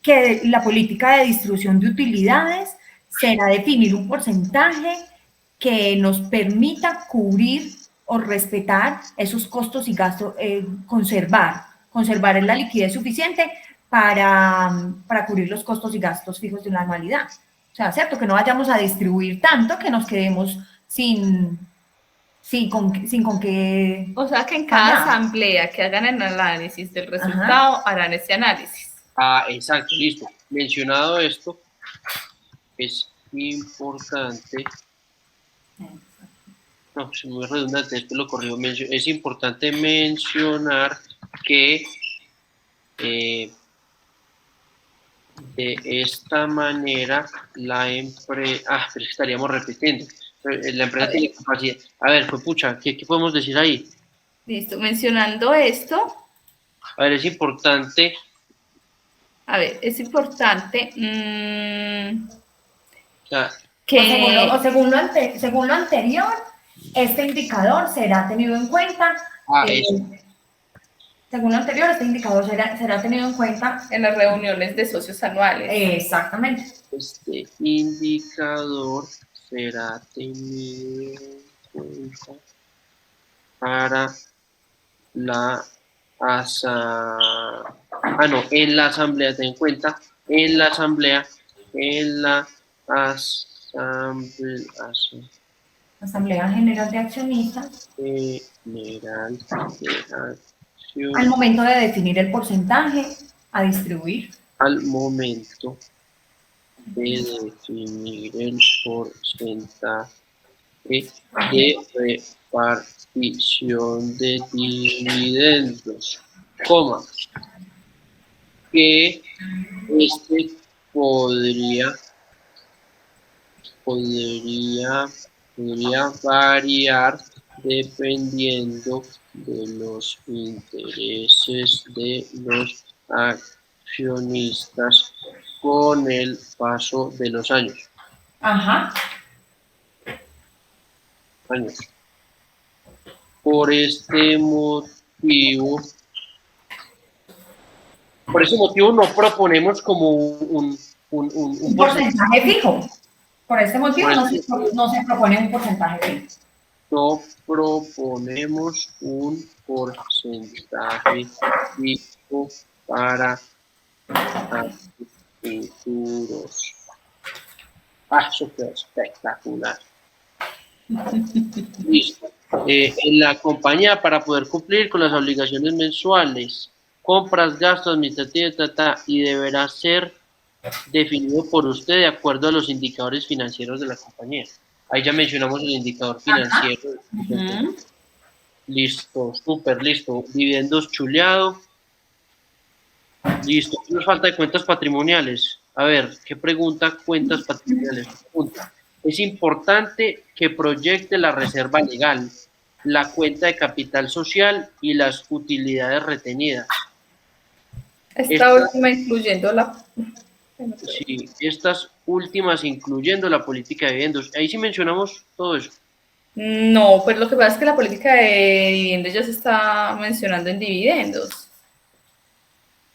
que la política de distribución de utilidades será definir un porcentaje que nos permita cubrir o respetar esos costos y gastos, conservar la liquidez suficiente para cubrir los costos y gastos fijos de una anualidad. O sea, cierto, que no vayamos a distribuir tanto que nos quedemos sin con qué O sea que en cada pagar. asamblea que hagan el análisis del resultado, harán ese análisis. Exacto, listo. Mencionado esto, es importante, no, es muy redundante, esto lo corrijo, es importante mencionar que de esta manera la empresa, pero es que estaríamos repitiendo, la empresa tiene capacidad, a ver, pues pucha, ¿qué podemos decir ahí? Listo, mencionando esto, A ver, es importante, a ver, es importante o sea, que... Según lo anterior, este indicador será tenido en cuenta. eso, Según lo anterior, este indicador será tenido en cuenta. En las reuniones de socios anuales. Exactamente. este indicador será tenido en cuenta para la en la asamblea, ten en cuenta, en la asamblea, Asamblea General de Accionistas. general de acción Al momento de definir el porcentaje a distribuir. al momento de definir el porcentaje de repartición de dividendos, coma, que este podría variar dependiendo de los intereses de los accionistas con el paso de los años. Ajá. Por este motivo no proponemos como un Un porcentaje fijo. Por este motivo no se propone un porcentaje fijo. No proponemos un porcentaje fijo para futuros. Eso quedó espectacular. Listo. En la compañía, para poder cumplir con las obligaciones mensuales, compras, gastos administrativos, y deberá ser definido por usted de acuerdo a los indicadores financieros de la compañía. Ahí ya mencionamos el indicador financiero. Listo, súper listo. Dividendos chuleado. Listo. ¿Qué nos falta de cuentas patrimoniales? A ver, ¿qué pregunta cuentas patrimoniales? Pregunta. Es importante que proyecte la reserva legal, la cuenta de capital social y las utilidades retenidas. Esta última incluyendo la... Sí, estas últimas incluyendo la política de dividendos. Ahí sí mencionamos todo eso. No, pues lo que pasa es que la política de dividendos ya se está mencionando en dividendos.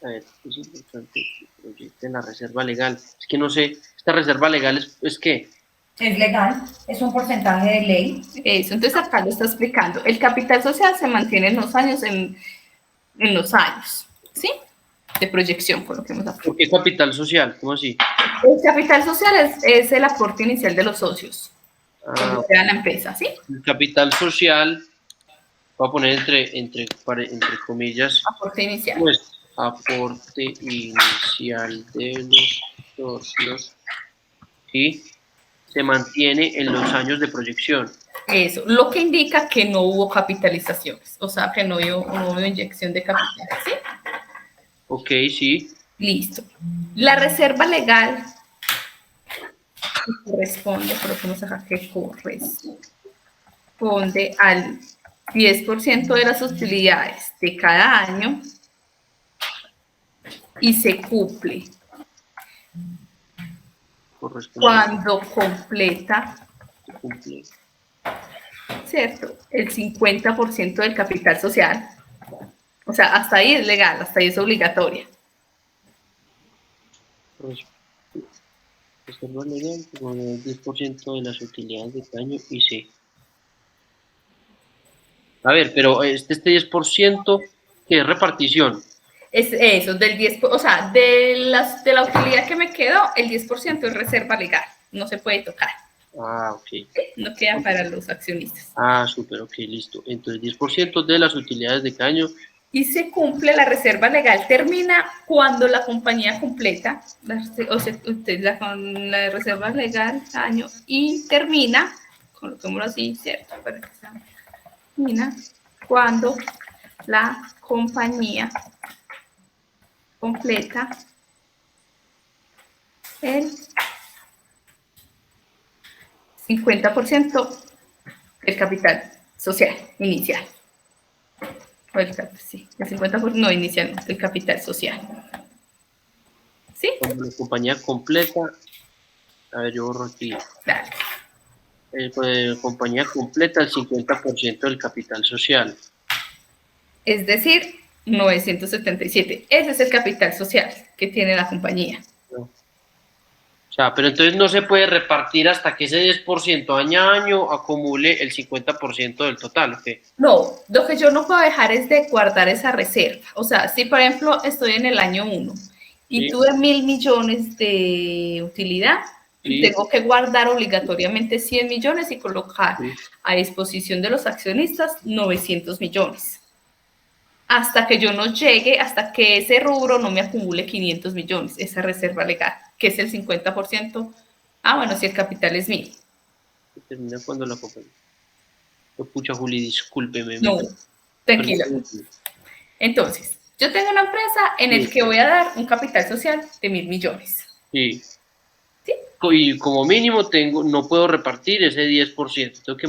A ver, es importante que proyecte la reserva legal. Es que no sé, esta reserva legal es ¿qué? Es legal, es un porcentaje de ley. Eso, entonces acá lo está explicando. El capital social se mantiene en los años, en los años, ¿sí? De proyección, por lo que hemos aprendido. ¿Por qué capital social? ¿Cómo así? El capital social es el aporte inicial de los socios. Cuando crean la empresa, ¿sí? El capital social, voy a poner entre comillas, Aporte inicial. pues aporte inicial de los socios, ¿sí? Se mantiene en los años de proyección. Eso, lo que indica que no hubo capitalizaciones, o sea, que no hubo inyección de capital, ¿sí? Ok, sí. Listo. La reserva legal corresponde, coloquemos acá que corresponde al 10% de las utilidades de cada año y se cumple cuando completa, ¿cierto?, el 50% del capital social. O sea, hasta ahí es legal, hasta ahí es obligatoria. Reserva legal con el 10% de las utilidades de cada año y sí. A ver, pero este 10%, ¿qué es repartición? Es eso, del 10%, o sea, de la utilidad que me quedó, el 10% es reserva legal, no se puede tocar. Ah, ok. No queda para los accionistas. Ah, súper, ok, listo. Entonces, 10% de las utilidades de cada año. Y se cumple, la reserva legal termina cuando la compañía completa, o sea, con la reserva legal año, y termina, coloquémoslo así, ¿cierto? Para que se termina cuando la compañía completa el 50% del capital social inicial. Sí, el 50% no inicial, del capital social. ¿Sí? Cuando la compañía completa, a ver, yo borro aquí. Dale. Pues, compañía completa el 50% del capital social. Es decir, 977. Ese es el capital social que tiene la compañía. No. O sea, pero entonces no se puede repartir hasta que ese 10% año a año acumule el 50% del total, ¿ok? No, lo que yo no puedo dejar es de guardar esa reserva. O sea, si por ejemplo estoy en el año 1 y Sí. tuve 1.000 millones de utilidad, Sí. tengo que guardar obligatoriamente 100 millones y colocar a disposición de los accionistas 900 millones. Hasta que yo no llegue, hasta que ese rubro no me acumule 500 millones, esa reserva legal, que es el 50%. Ah, bueno, si el capital es 1.000. Termina cuando la compañía. Pucha, Juli, discúlpeme. No, tranquila. Entonces, yo tengo una empresa en el que voy a dar un capital social de 1.000 millones. Sí. ¿Sí? Y como mínimo no puedo repartir ese 10%, tengo que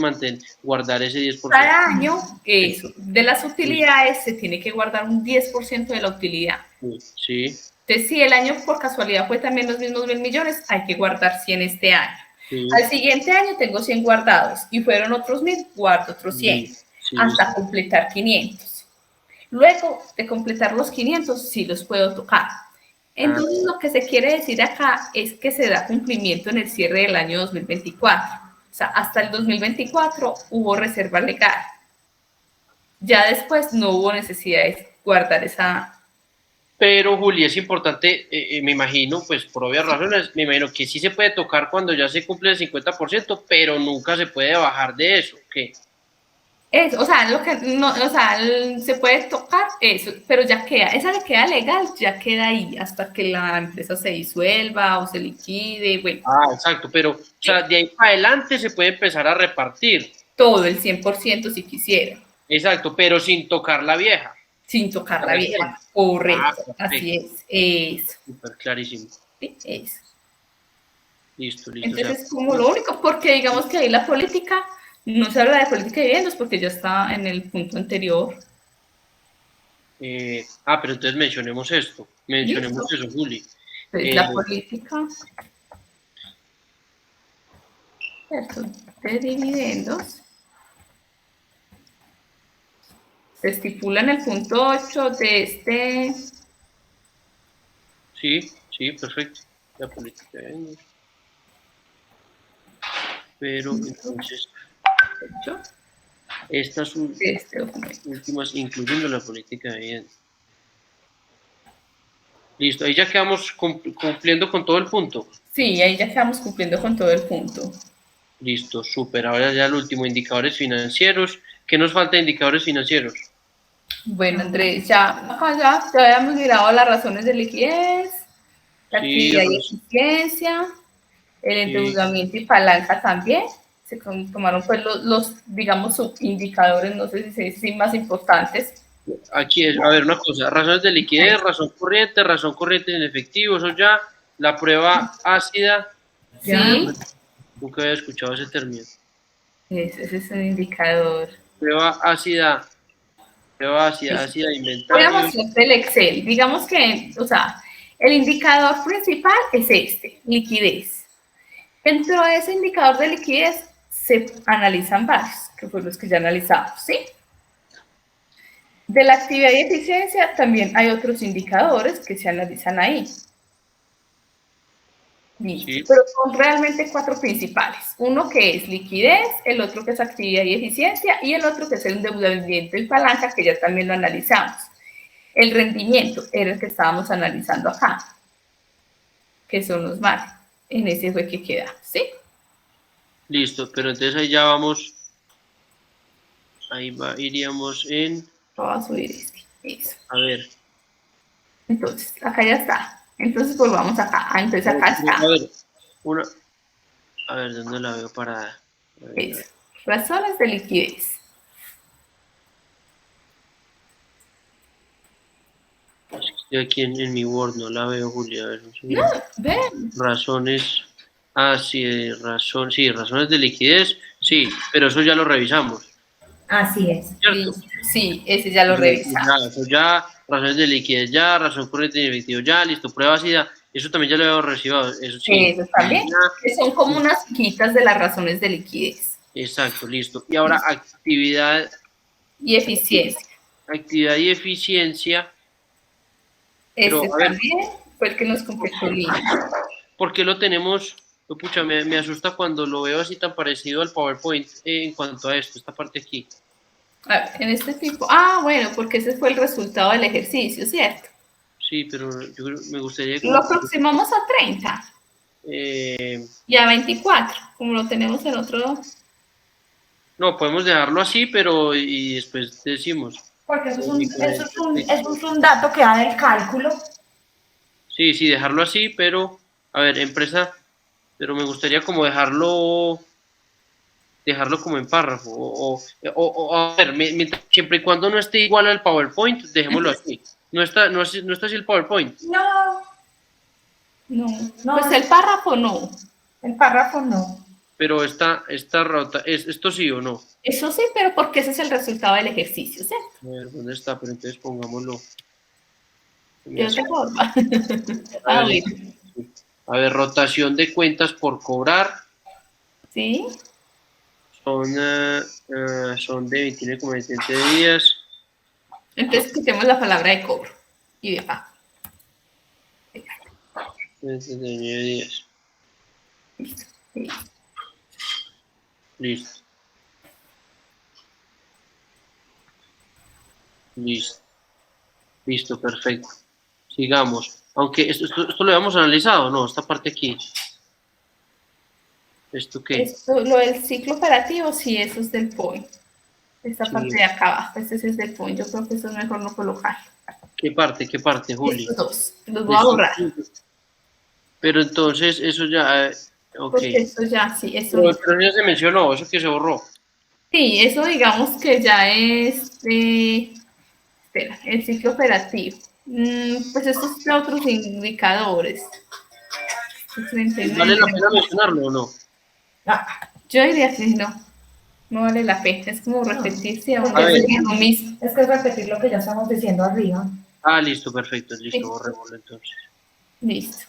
guardar ese 10%. Cada año, eso, de las utilidades se tiene que guardar un 10% de la utilidad. Sí. Entonces, si el año por casualidad fue también los mismos 1.000 millones, hay que guardar 100 este año. Sí. Al siguiente año tengo 100 guardados y fueron otros 1.000, guardo otros 100 Sí, hasta sí. completar 500. Luego de completar los 500, sí los puedo tocar. Entonces, lo que se quiere decir acá es que se da cumplimiento en el cierre del año 2024. O sea, hasta el 2024 hubo reserva legal. Ya después no hubo necesidad de guardar esa... Pero, Juli, es importante, me imagino, pues por obvias razones, me imagino que sí se puede tocar cuando ya se cumple el 50%, pero nunca se puede bajar de eso, ¿qué? Eso, o sea, lo que no, o sea, se puede tocar eso, pero ya queda, esa le queda legal, ya queda ahí hasta que la empresa se disuelva o se liquide, bueno. Ah, exacto, pero, o sea, de ahí para adelante se puede empezar a repartir. Todo el 100% si quisiera. Exacto, pero sin tocar la vieja. Sin tocar la vieja. Correcto, así es. Eso. Súper clarísimo. Sí, eso. Listo. Entonces, O sea, es como lo único, porque digamos que ahí la política, no se habla de política de viviendas porque ya está en el punto anterior. pero entonces mencionemos esto. Mencionemos eso, Juli. Entonces, la política, ¿cierto?, de dividendos se estipula en el punto 8 de este... Sí, perfecto. La política de años. Pero entonces, estas últimas, incluyendo la política de vivienda. Listo, ahí ya quedamos cumpliendo con todo el punto. Sí, ahí ya quedamos cumpliendo con todo el punto. Listo, súper. Ahora ya el último, indicadores financieros. ¿Qué nos falta de indicadores financieros? Bueno, Andrés, acá ya habíamos mirado las razones de liquidez, la actividad y eficiencia, el endeudamiento y palanca también. Se tomaron pues los digamos, subindicadores, no sé si más importantes. Aquí es, a ver, una cosa, razones de liquidez, razón corriente en efectivo, eso ya, la prueba ácida. Sí. Nunca había escuchado ese término. Ese es un indicador. Prueba ácida de inventario. Veamos el Excel. Digamos que, o sea, el indicador principal es este, liquidez. Dentro de ese indicador de liquidez se analizan varios, que fueron los que ya analizamos, ¿sí? De la actividad y eficiencia también hay otros indicadores que se analizan ahí. Sí. Pero son realmente 4 principales. Uno que es liquidez, el otro que es actividad y eficiencia y el otro que es el endeudamiento y palanca, que ya también lo analizamos. El rendimiento era el que estábamos analizando acá, que son los márgenes. En ese fue que queda, ¿sí? Listo, pero entonces ahí ya vamos, iríamos en... Vamos a subir este, eso. A ver. Entonces, acá ya está. Entonces volvamos acá. Entonces acá está. A ver, ¿dónde la veo parada? Eso. Razones de liquidez. Estoy aquí en mi Word, no la veo, Julia. A ver, no, ven. Razones. Sí, razones de liquidez. Sí, pero eso ya lo revisamos. Así es. Sí, ese ya lo revisamos. Eso ya, razones de liquidez ya, razón corriente y efectivo ya, listo, prueba ácida. Eso también ya lo hemos recibido. Eso sí. Eso también. Que son como unas quitas de las razones de liquidez. Exacto, listo. Y ahora actividad y eficiencia. Actividad y eficiencia. Pero, también fue el que nos completó el link. ¿Por qué lo tenemos? Pucha, me asusta cuando lo veo así tan parecido al PowerPoint en cuanto a esto, esta parte aquí. A ver, en este tipo. Bueno, porque ese fue el resultado del ejercicio, ¿cierto? Sí, pero yo creo, me gustaría... Lo aproximamos a 30. Y a 24, como lo tenemos en otro... No, podemos dejarlo así, pero y después decimos. Porque eso es un dato que da del cálculo. Sí, dejarlo así, pero... A ver, empresa... Pero me gustaría como dejarlo como en párrafo. A ver, siempre y cuando no esté igual al PowerPoint, dejémoslo así. ¿No está así el PowerPoint? No. Pues el párrafo no. El párrafo no. Pero esta rota, ¿esto sí o no? Eso sí, pero porque ese es el resultado del ejercicio, ¿cierto? A ver, ¿dónde está? Pero entonces pongámoslo. De otra forma. A A ver, ver, rotación de cuentas por cobrar ¿sí? son de 29,20 días. Entonces quitemos la palabra de cobro y de pago. 29 días. Sí. Listo. Listo. Listo, perfecto. Sigamos. Aunque esto lo habíamos analizado, ¿no? Esta parte aquí. ¿Esto qué? Esto, lo del ciclo operativo, sí, eso es del point. Esta Sí. parte de acá abajo, este sí es del point. Yo creo que eso es mejor no colocar. ¿Qué parte, Juli? Estos dos, los voy a borrar. Pero entonces eso ya, ok. Porque eso ya, sí, eso no. Pero ya se mencionó, eso que se borró. Sí, eso digamos que ya es de, espera, el ciclo operativo. Pues estos son otros indicadores. ¿Vale la pena mencionarlo o no? Yo diría que no vale la pena. Es como repetirse, aún A ver. es lo mismo. Es que es repetir lo que ya estamos diciendo arriba. Ah, listo, perfecto, listo, Sí. borrémoslo entonces. Listo.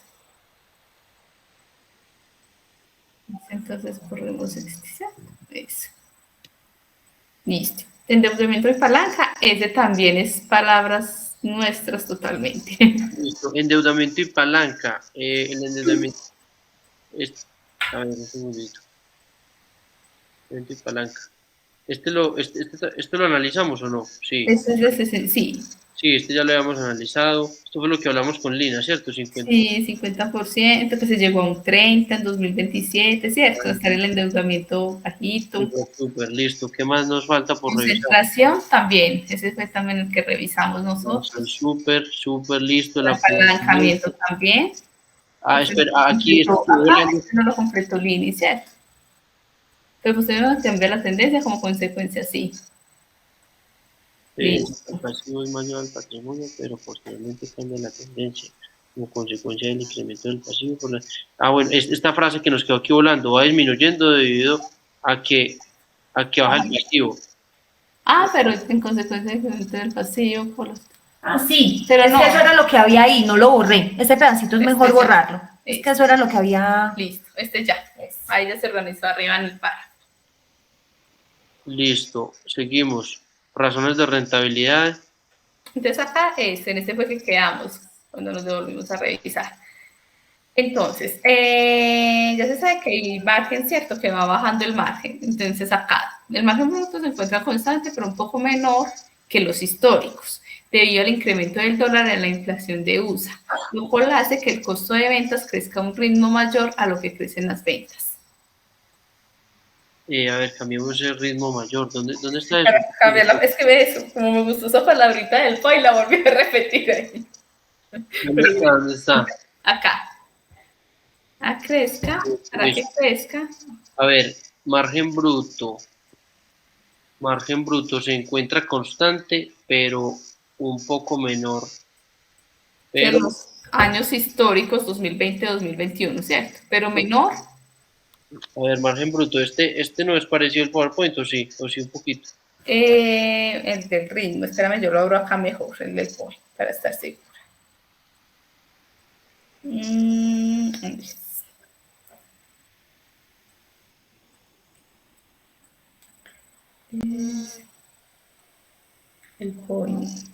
Entonces borremos este. Eso. Listo. Endeudamiento y palanca, ese también es palabras nuestras totalmente. Listo, endeudamiento y palanca. El endeudamiento a ver, un segundito. Endeudamiento y palanca. ¿Esto lo analizamos o no? Sí. Eso es de sí. Sí, este ya lo habíamos analizado. Esto fue lo que hablamos con Lina, ¿cierto? 50. Sí, 50%, que se llegó a un 30 en 2027, ¿cierto? Estar el endeudamiento bajito. Súper, listo. ¿Qué más nos falta por revisar? Concentración también, ese fue también el que revisamos nosotros. Súper listo. El apalancamiento también. Ah, espera, aquí esto No lo completó Lini, ¿cierto? Pero posteriormente cambia la tendencia como consecuencia, sí. el pasivo es mayor al patrimonio, pero posteriormente cambia la tendencia como consecuencia del incremento del pasivo. Bueno, esta frase que nos quedó aquí volando va disminuyendo debido a que baja el pasivo. Pero en consecuencia del incremento del pasivo por los... Sí, pero es que eso era lo que había ahí, no lo borré. Ese pedacito es mejor borrarlo. Es que eso era lo que había. Listo, ya. Ahí ya se organizó arriba en el párrafo. Listo, seguimos. Razones de rentabilidad. Entonces acá en este fue que quedamos cuando nos devolvimos a revisar. Entonces, ya se sabe que el margen, ¿cierto? Que va bajando el margen. Entonces acá, el margen bruto se encuentra constante, pero un poco menor que los históricos, debido al incremento del dólar en la inflación de USA, lo cual hace que el costo de ventas crezca a un ritmo mayor a lo que crecen las ventas. A ver, cambiamos el ritmo mayor. ¿Dónde está eso? Es que ve eso, como me gustó esa palabrita del POI, la volví a repetir ahí. ¿Dónde está? Acá. Crezca, para que crezca. A ver, margen bruto. Margen bruto se encuentra constante, pero un poco menor. Que los años históricos 2020-2021, ¿cierto? Pero menor. A ver, margen bruto, este no es parecido al PowerPoint, ¿o sí? ¿O sí un poquito? El del ritmo, espérame, yo lo abro acá mejor, el del PowerPoint, para estar segura. El PowerPoint.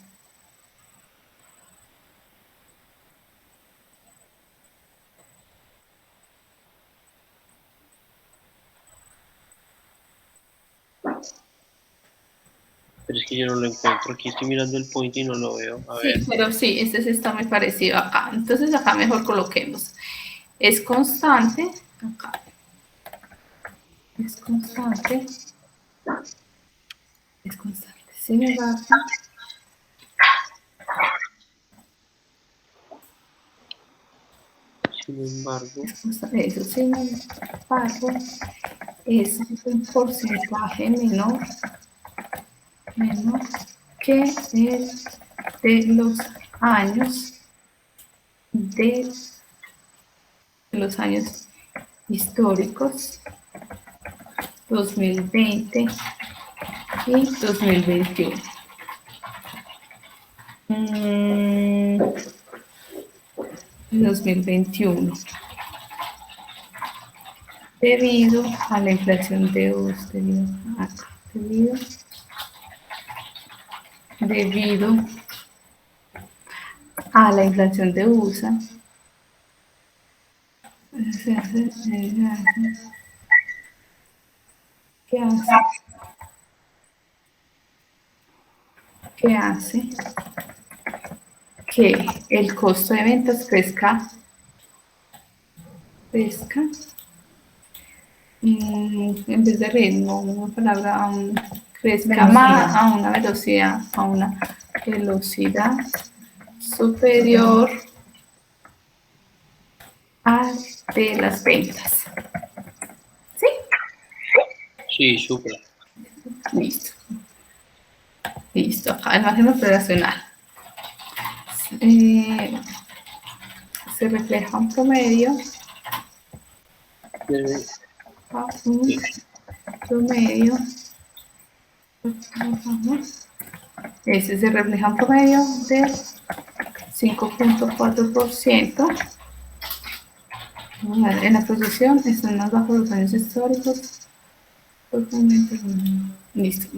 Pero es que yo no lo encuentro. Aquí estoy mirando el point y no lo veo. A ver. Sí, pero sí, este sí está muy parecido acá. Entonces acá mejor coloquemos. Es constante. Acá. Es constante. Es constante. Sin embargo. Sin embargo. Eso, sin embargo, es un porcentaje menor que el de los años históricos 2020 y 2021. de 2021 debido a la inflación de USA, debido a la inflación de USA, ¿qué hace que el costo de ventas crezca en vez de ritmo, una palabra crezca más a una velocidad superior a de las ventas? ¿Sí? Sí, súper. Listo, acá el margen operacional. Se refleja un promedio. Ese se refleja un promedio de 5.4%. En la proyección están más bajos los años históricos. Listo.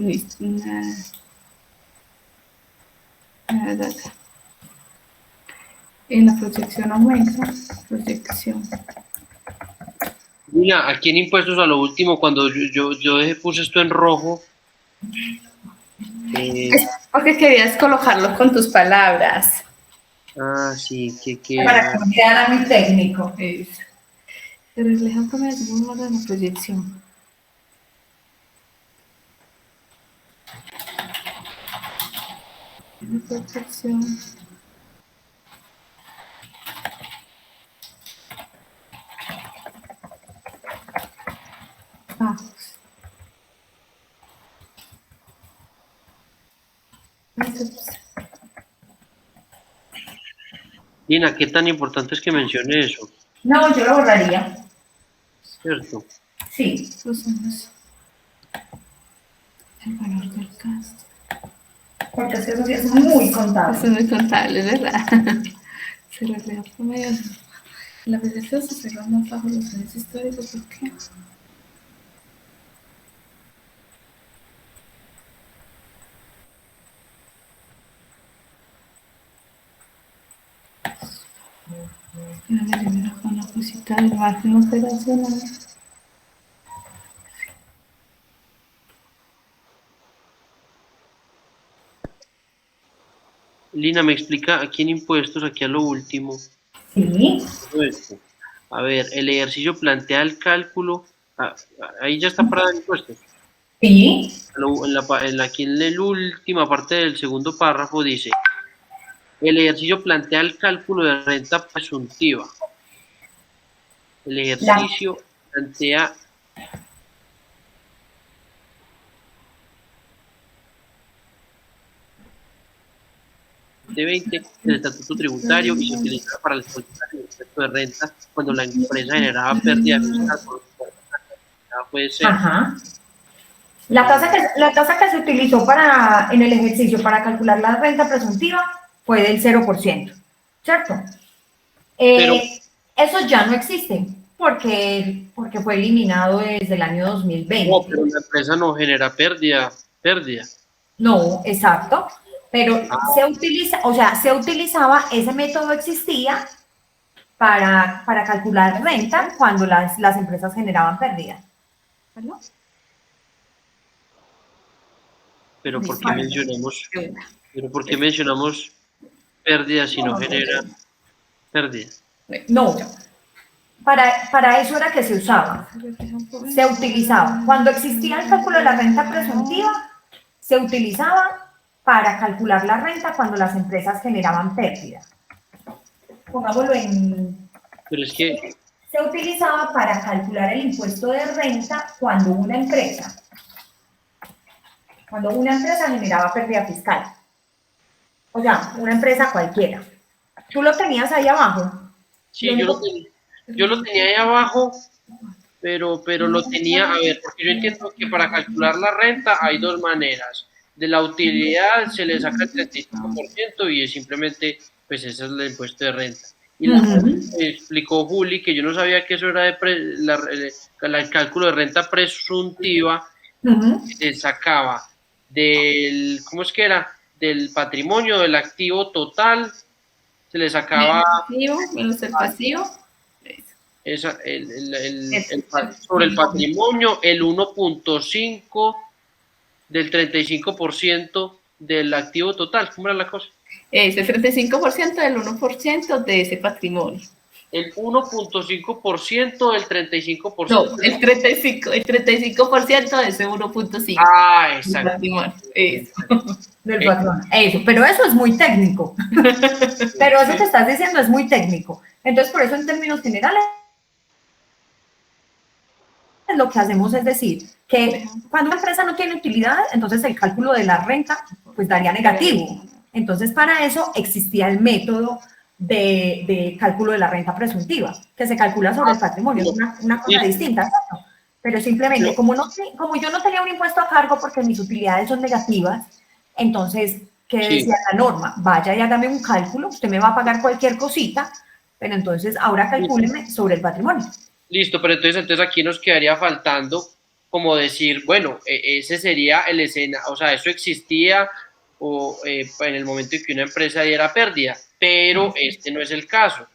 En la proyección aumenta. Mira, aquí en impuestos a lo último, cuando yo puse esto en rojo. Es porque querías colocarlo con tus palabras. Sí, que Para que no quedara muy técnico. Se refleja un promedio de la proyección. La proyección. Bajos. Lina, ¿qué tan importante es que mencione eso? No, yo lo borraría. ¿Cierto? Sí. El valor del gasto. Porque eso sí es muy contable. Eso es muy contable, ¿verdad? Se refleja por medio de la proyección, se cerró más bajo los años históricos. ¿Por qué? Con la cosita del margen operacional. Lina, ¿me explica aquí en impuestos, aquí a lo último? Sí. Esto. A ver, el ejercicio plantea el cálculo. Ahí ya está parado en impuestos. Sí. Aquí en la última parte del segundo párrafo dice: el ejercicio plantea el cálculo de renta presuntiva. El ejercicio plantea de 20 del estatuto tributario y se utiliza para el calcular el impuesto de renta cuando la empresa generaba pérdida fiscal por puede ser. Ajá. La tasa que se utilizó en el ejercicio para calcular la renta presuntiva fue del 0%, ¿cierto? Pero, eso ya no existe porque fue eliminado desde el año 2020. no, pero la empresa no genera pérdida. No, exacto. Pero se utilizaba, ese método existía para calcular renta cuando las empresas generaban pérdida. ¿Verdad? Pero ¿por qué mencionamos pérdida si no genera pérdida? No, para eso era que se usaba. Se utilizaba. Cuando existía el cálculo de la renta presuntiva, se utilizaba para calcular la renta cuando las empresas generaban pérdida. Pongámoslo en... Pero es que... Se utilizaba para calcular el impuesto de renta cuando una empresa generaba pérdida fiscal. O sea, una empresa cualquiera. ¿Tú lo tenías ahí abajo? Sí, yo lo tenía ahí abajo, pero lo tenía, a ver, porque yo entiendo que para calcular la renta hay dos maneras. De la utilidad se le saca el 35% y es simplemente, pues ese es el impuesto de renta. y explicó Juli que yo no sabía que eso era de el cálculo de renta presuntiva. Se sacaba del, ¿cómo es que era? Del patrimonio, del activo total, se le sacaba menos el pasivo. Sobre el patrimonio, el 1.5 del 35% del activo total. ¿Cómo era la cosa? Es el 35% del 1% de ese patrimonio. El 1.5% del 35%. No, el 35% de ese 1.5. Ah, exacto. Patrimonio. Eso. Del patrón. Eso, pero eso es muy técnico. Pero eso que estás diciendo es muy técnico. Entonces, por eso en términos generales, lo que hacemos es decir que cuando una empresa no tiene utilidad, entonces el cálculo de la renta pues daría negativo. Entonces, para eso existía el método de cálculo de la renta presuntiva, que se calcula sobre el patrimonio. Es una cosa distinta, ¿no? Pero simplemente, como yo no tenía un impuesto a cargo porque mis utilidades son negativas, entonces, ¿qué decía la norma? Vaya y hágame un cálculo, usted me va a pagar cualquier cosita, pero entonces ahora calcúleme sobre el patrimonio. Listo, pero entonces aquí nos quedaría faltando como decir, bueno, ese sería el escenario, o sea, eso existía en el momento en que una empresa diera pérdida, pero este no es el caso,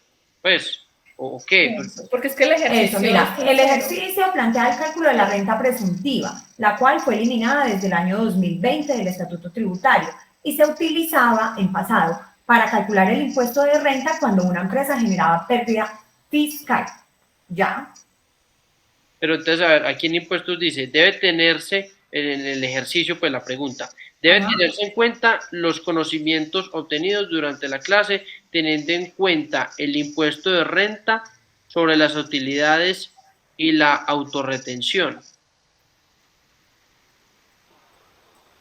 pues, ¿o qué? Porque es que el ejercicio... Mira, el ejercicio plantea el cálculo de la renta presuntiva, la cual fue eliminada desde el año 2020 del Estatuto Tributario y se utilizaba en pasado para calcular el impuesto de renta cuando una empresa generaba pérdida fiscal. ¿Ya? Pero entonces, a ver, aquí en impuestos dice, debe tenerse, en el ejercicio, pues la pregunta, debe tenerse en cuenta los conocimientos obtenidos durante la clase, teniendo en cuenta el impuesto de renta sobre las utilidades y la autorretención.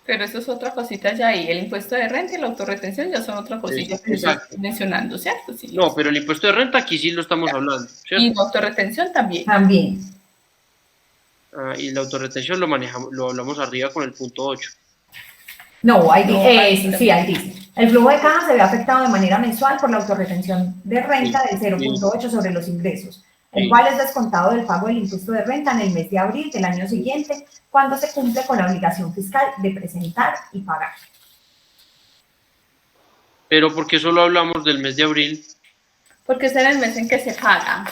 Pero eso es otra cosita ya ahí. El impuesto de renta y la autorretención ya son otra cosita que estoy mencionando, ¿cierto? Sí. No, pero el impuesto de renta aquí sí lo estamos hablando, ¿cierto? Y la autorretención también. También. Y la autorretención lo hablamos arriba con el punto 8. No, ahí dice. El flujo de caja se ve afectado de manera mensual por la autorretención de renta del 0.8 sobre los ingresos, el cual es descontado del pago del impuesto de renta en el mes de abril del año siguiente, cuando se cumple con la obligación fiscal de presentar y pagar. Pero ¿por qué solo hablamos del mes de abril? Porque es en el mes en que se paga,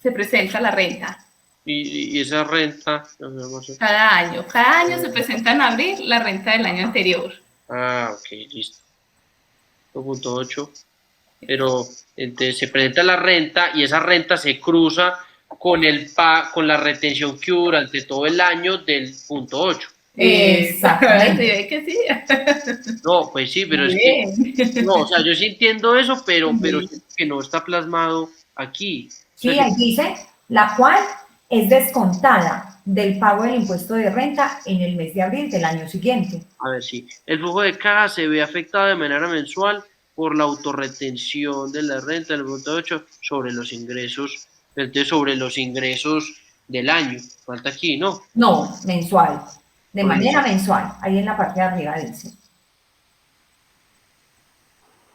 se presenta la renta. Y esa renta... Cada año se presenta en abril la renta del año anterior. Ah, ok, listo. 2.8. Pero entonces se presenta la renta y esa renta se cruza con la retención que hubo durante todo el año del punto 8. Exactamente. ¿Sí? Que sí. No, pues sí, pero es que... No, o sea, yo sí entiendo eso, pero que no está plasmado aquí. Sí, ahí dice, la cual es descontada del pago del impuesto de renta en el mes de abril del año siguiente. A ver, sí. El flujo de caja se ve afectado de manera mensual por la autorretención de la renta del punto 8 sobre los ingresos, entonces sobre los ingresos del año. Falta aquí, ¿no? No, mensual. De manera mensual. Ahí en la parte de arriba dice.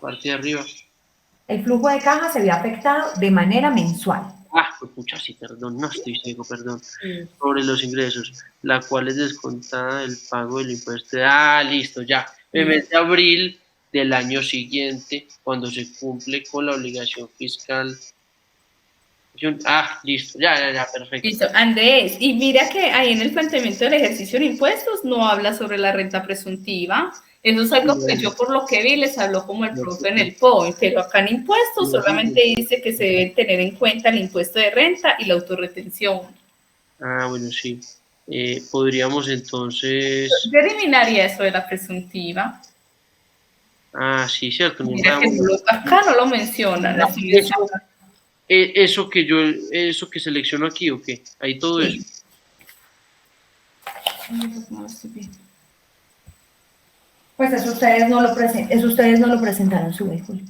Parte de arriba. El flujo de caja se ve afectado de manera mensual. Ah, pues pucha, sí, perdón, no estoy ciego, perdón. Sobre los ingresos, la cual es descontada del pago del impuesto. Ah, listo, ya. El mes de abril del año siguiente, cuando se cumple con la obligación fiscal. Ah, listo, ya, perfecto. Listo, Andrés, y mira que ahí en el planteamiento del ejercicio de impuestos no habla sobre la renta presuntiva. Eso es algo que yo por lo que vi les habló como el profe en el POI, pero acá en impuestos solamente dice que se debe tener en cuenta el impuesto de renta y la autorretención. Ah, bueno, sí. Podríamos entonces... Yo eliminaría eso de la presuntiva. Ah, sí, cierto. Mira que acá no lo mencionan. No, eso que selecciono aquí, ¿o qué? Ahí todo eso. Pues eso ustedes no lo presentaron en su vehículo.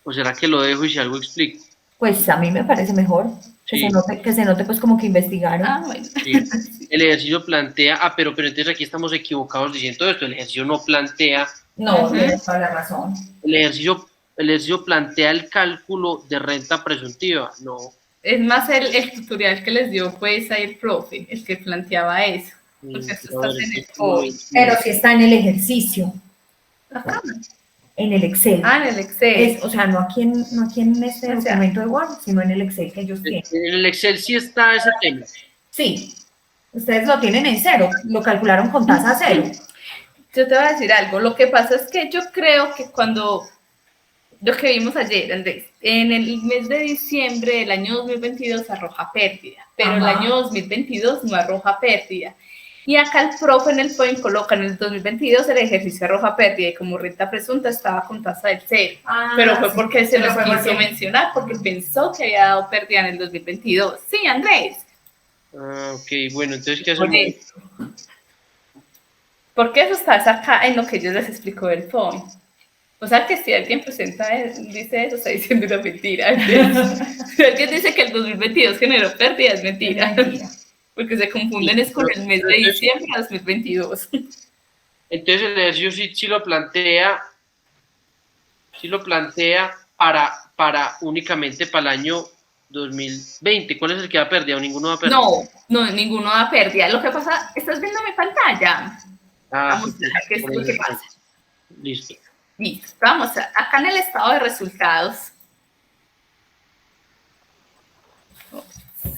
¿O será que lo dejo y si algo explico? Pues a mí me parece mejor. Sí. Que se note pues como que investigaron. Ah, bueno. Sí. El ejercicio plantea, pero entonces aquí estamos equivocados diciendo esto, el ejercicio no plantea, No, Ujú. tienes toda la razón. el ejercicio plantea el cálculo de renta presuntiva, no. Es más el tutorial que les dio pues ahí el profe, el que planteaba eso. Porque esto A está ver, en el es como- código. Pero si está en el ejercicio, Acá. en el Excel. Ah, en el Excel. O sea, no aquí en este O sea, documento de Word, sino en el Excel que ellos tienen. En el Excel sí está ese tema. Sí, ustedes lo tienen en cero, lo calcularon con tasa cero. yo te voy a decir algo. Lo que pasa es que yo creo que cuando lo que vimos ayer, Andrés, en el mes de diciembre del año 2022 arroja pérdida, pero el Ajá. año 2022 no arroja pérdida. Y acá el profe en el point coloca en el 2022 el ejercicio arroja pérdida y como renta presunta estaba con tasa del cero. Pero fue sí, porque se pero lo fue quiso porque- mencionar, porque pensó que había dado pérdida en el 2022. Sí, Andrés. Ah, ok, bueno, entonces, ¿qué Por hacemos? eso. Porque eso está acá en lo que yo les explico del point. O sea que si alguien dice eso, está diciendo una mentira. Si alguien dice que el 2022 generó pérdida, es mentira. Es mentira. Porque se confunden es con el mes de diciembre de 2022. Entonces el ejercicio sí lo plantea para únicamente para el año 2020. ¿Cuál es el que da pérdida o ninguno da pérdida? No, ninguno da pérdida. Lo que pasa, ¿estás viendo mi pantalla? Ah, Vamos a ver qué es lo que pasa. Listo. Listo, vamos acá en el estado de resultados.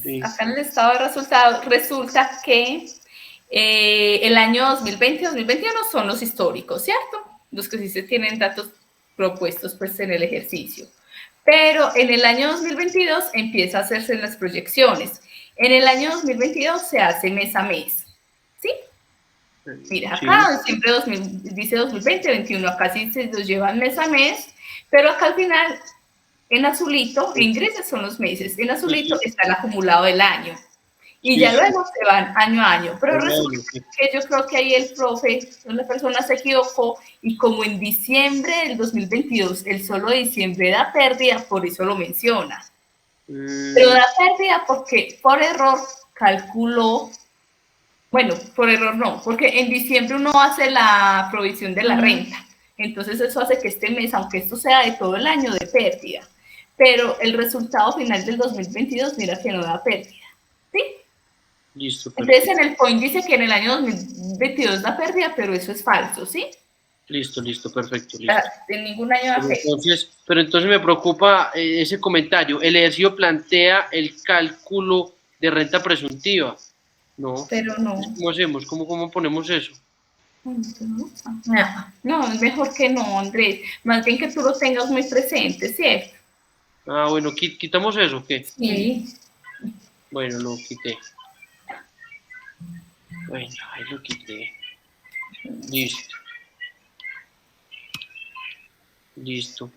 Sí. Acá en el estado de resultados resulta que el año 2020 y 2021 son los históricos, ¿cierto? Los que sí se tienen datos propuestos pues en el ejercicio. Pero en el año 2022 empieza a hacerse en las proyecciones. En el año 2022 se hace mes a mes, ¿sí? Mira, acá siempre dice 2020, 21, acá sí se los llevan mes a mes, pero acá al final, en azulito, ingresos son los meses, en azulito está el acumulado del año. Y ya luego se van año a año. Pero resulta que yo creo que ahí el profe, la persona se equivocó y como en diciembre del 2022, el solo diciembre da pérdida, por eso lo menciona. Pero da pérdida porque por error calculó, bueno, por error no, porque en diciembre uno hace la provisión de la renta. Entonces eso hace que este mes, aunque esto sea de todo el año, de pérdida. Pero el resultado final del 2022, mira que no da pérdida. ¿Sí? Listo. Entonces en el point dice que en el año 2022 da pérdida, pero eso es falso, ¿sí? Listo, perfecto. Listo. En ningún año da pérdida. Pero entonces me preocupa ese comentario. El ejercicio plantea el cálculo de renta presuntiva. No. Pero no. ¿Cómo hacemos? ¿Cómo ponemos eso? No, es mejor que no, Andrés. Más bien que tú lo tengas muy presente, ¿cierto? Ah, bueno, ¿quitamos eso o qué? Sí. Bueno, lo quité. Bueno, ahí lo quité. Listo.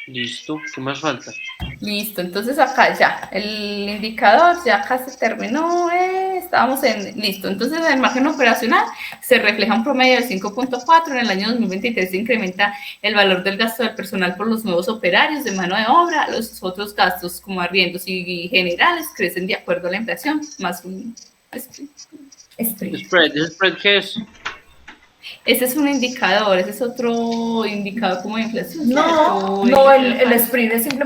¿Qué más falta? Listo, entonces acá ya, el indicador ya casi terminó, estábamos en, listo, entonces en el margen operacional se refleja un promedio de 5.4, en el año 2023 se incrementa el valor del gasto del personal por los nuevos operarios de mano de obra, los otros gastos como arriendos y generales crecen de acuerdo a la inflación, más un spread. ¿Ese spread qué es? Ese es un indicador, ese es otro indicador como de inflación. No, el spread es simplemente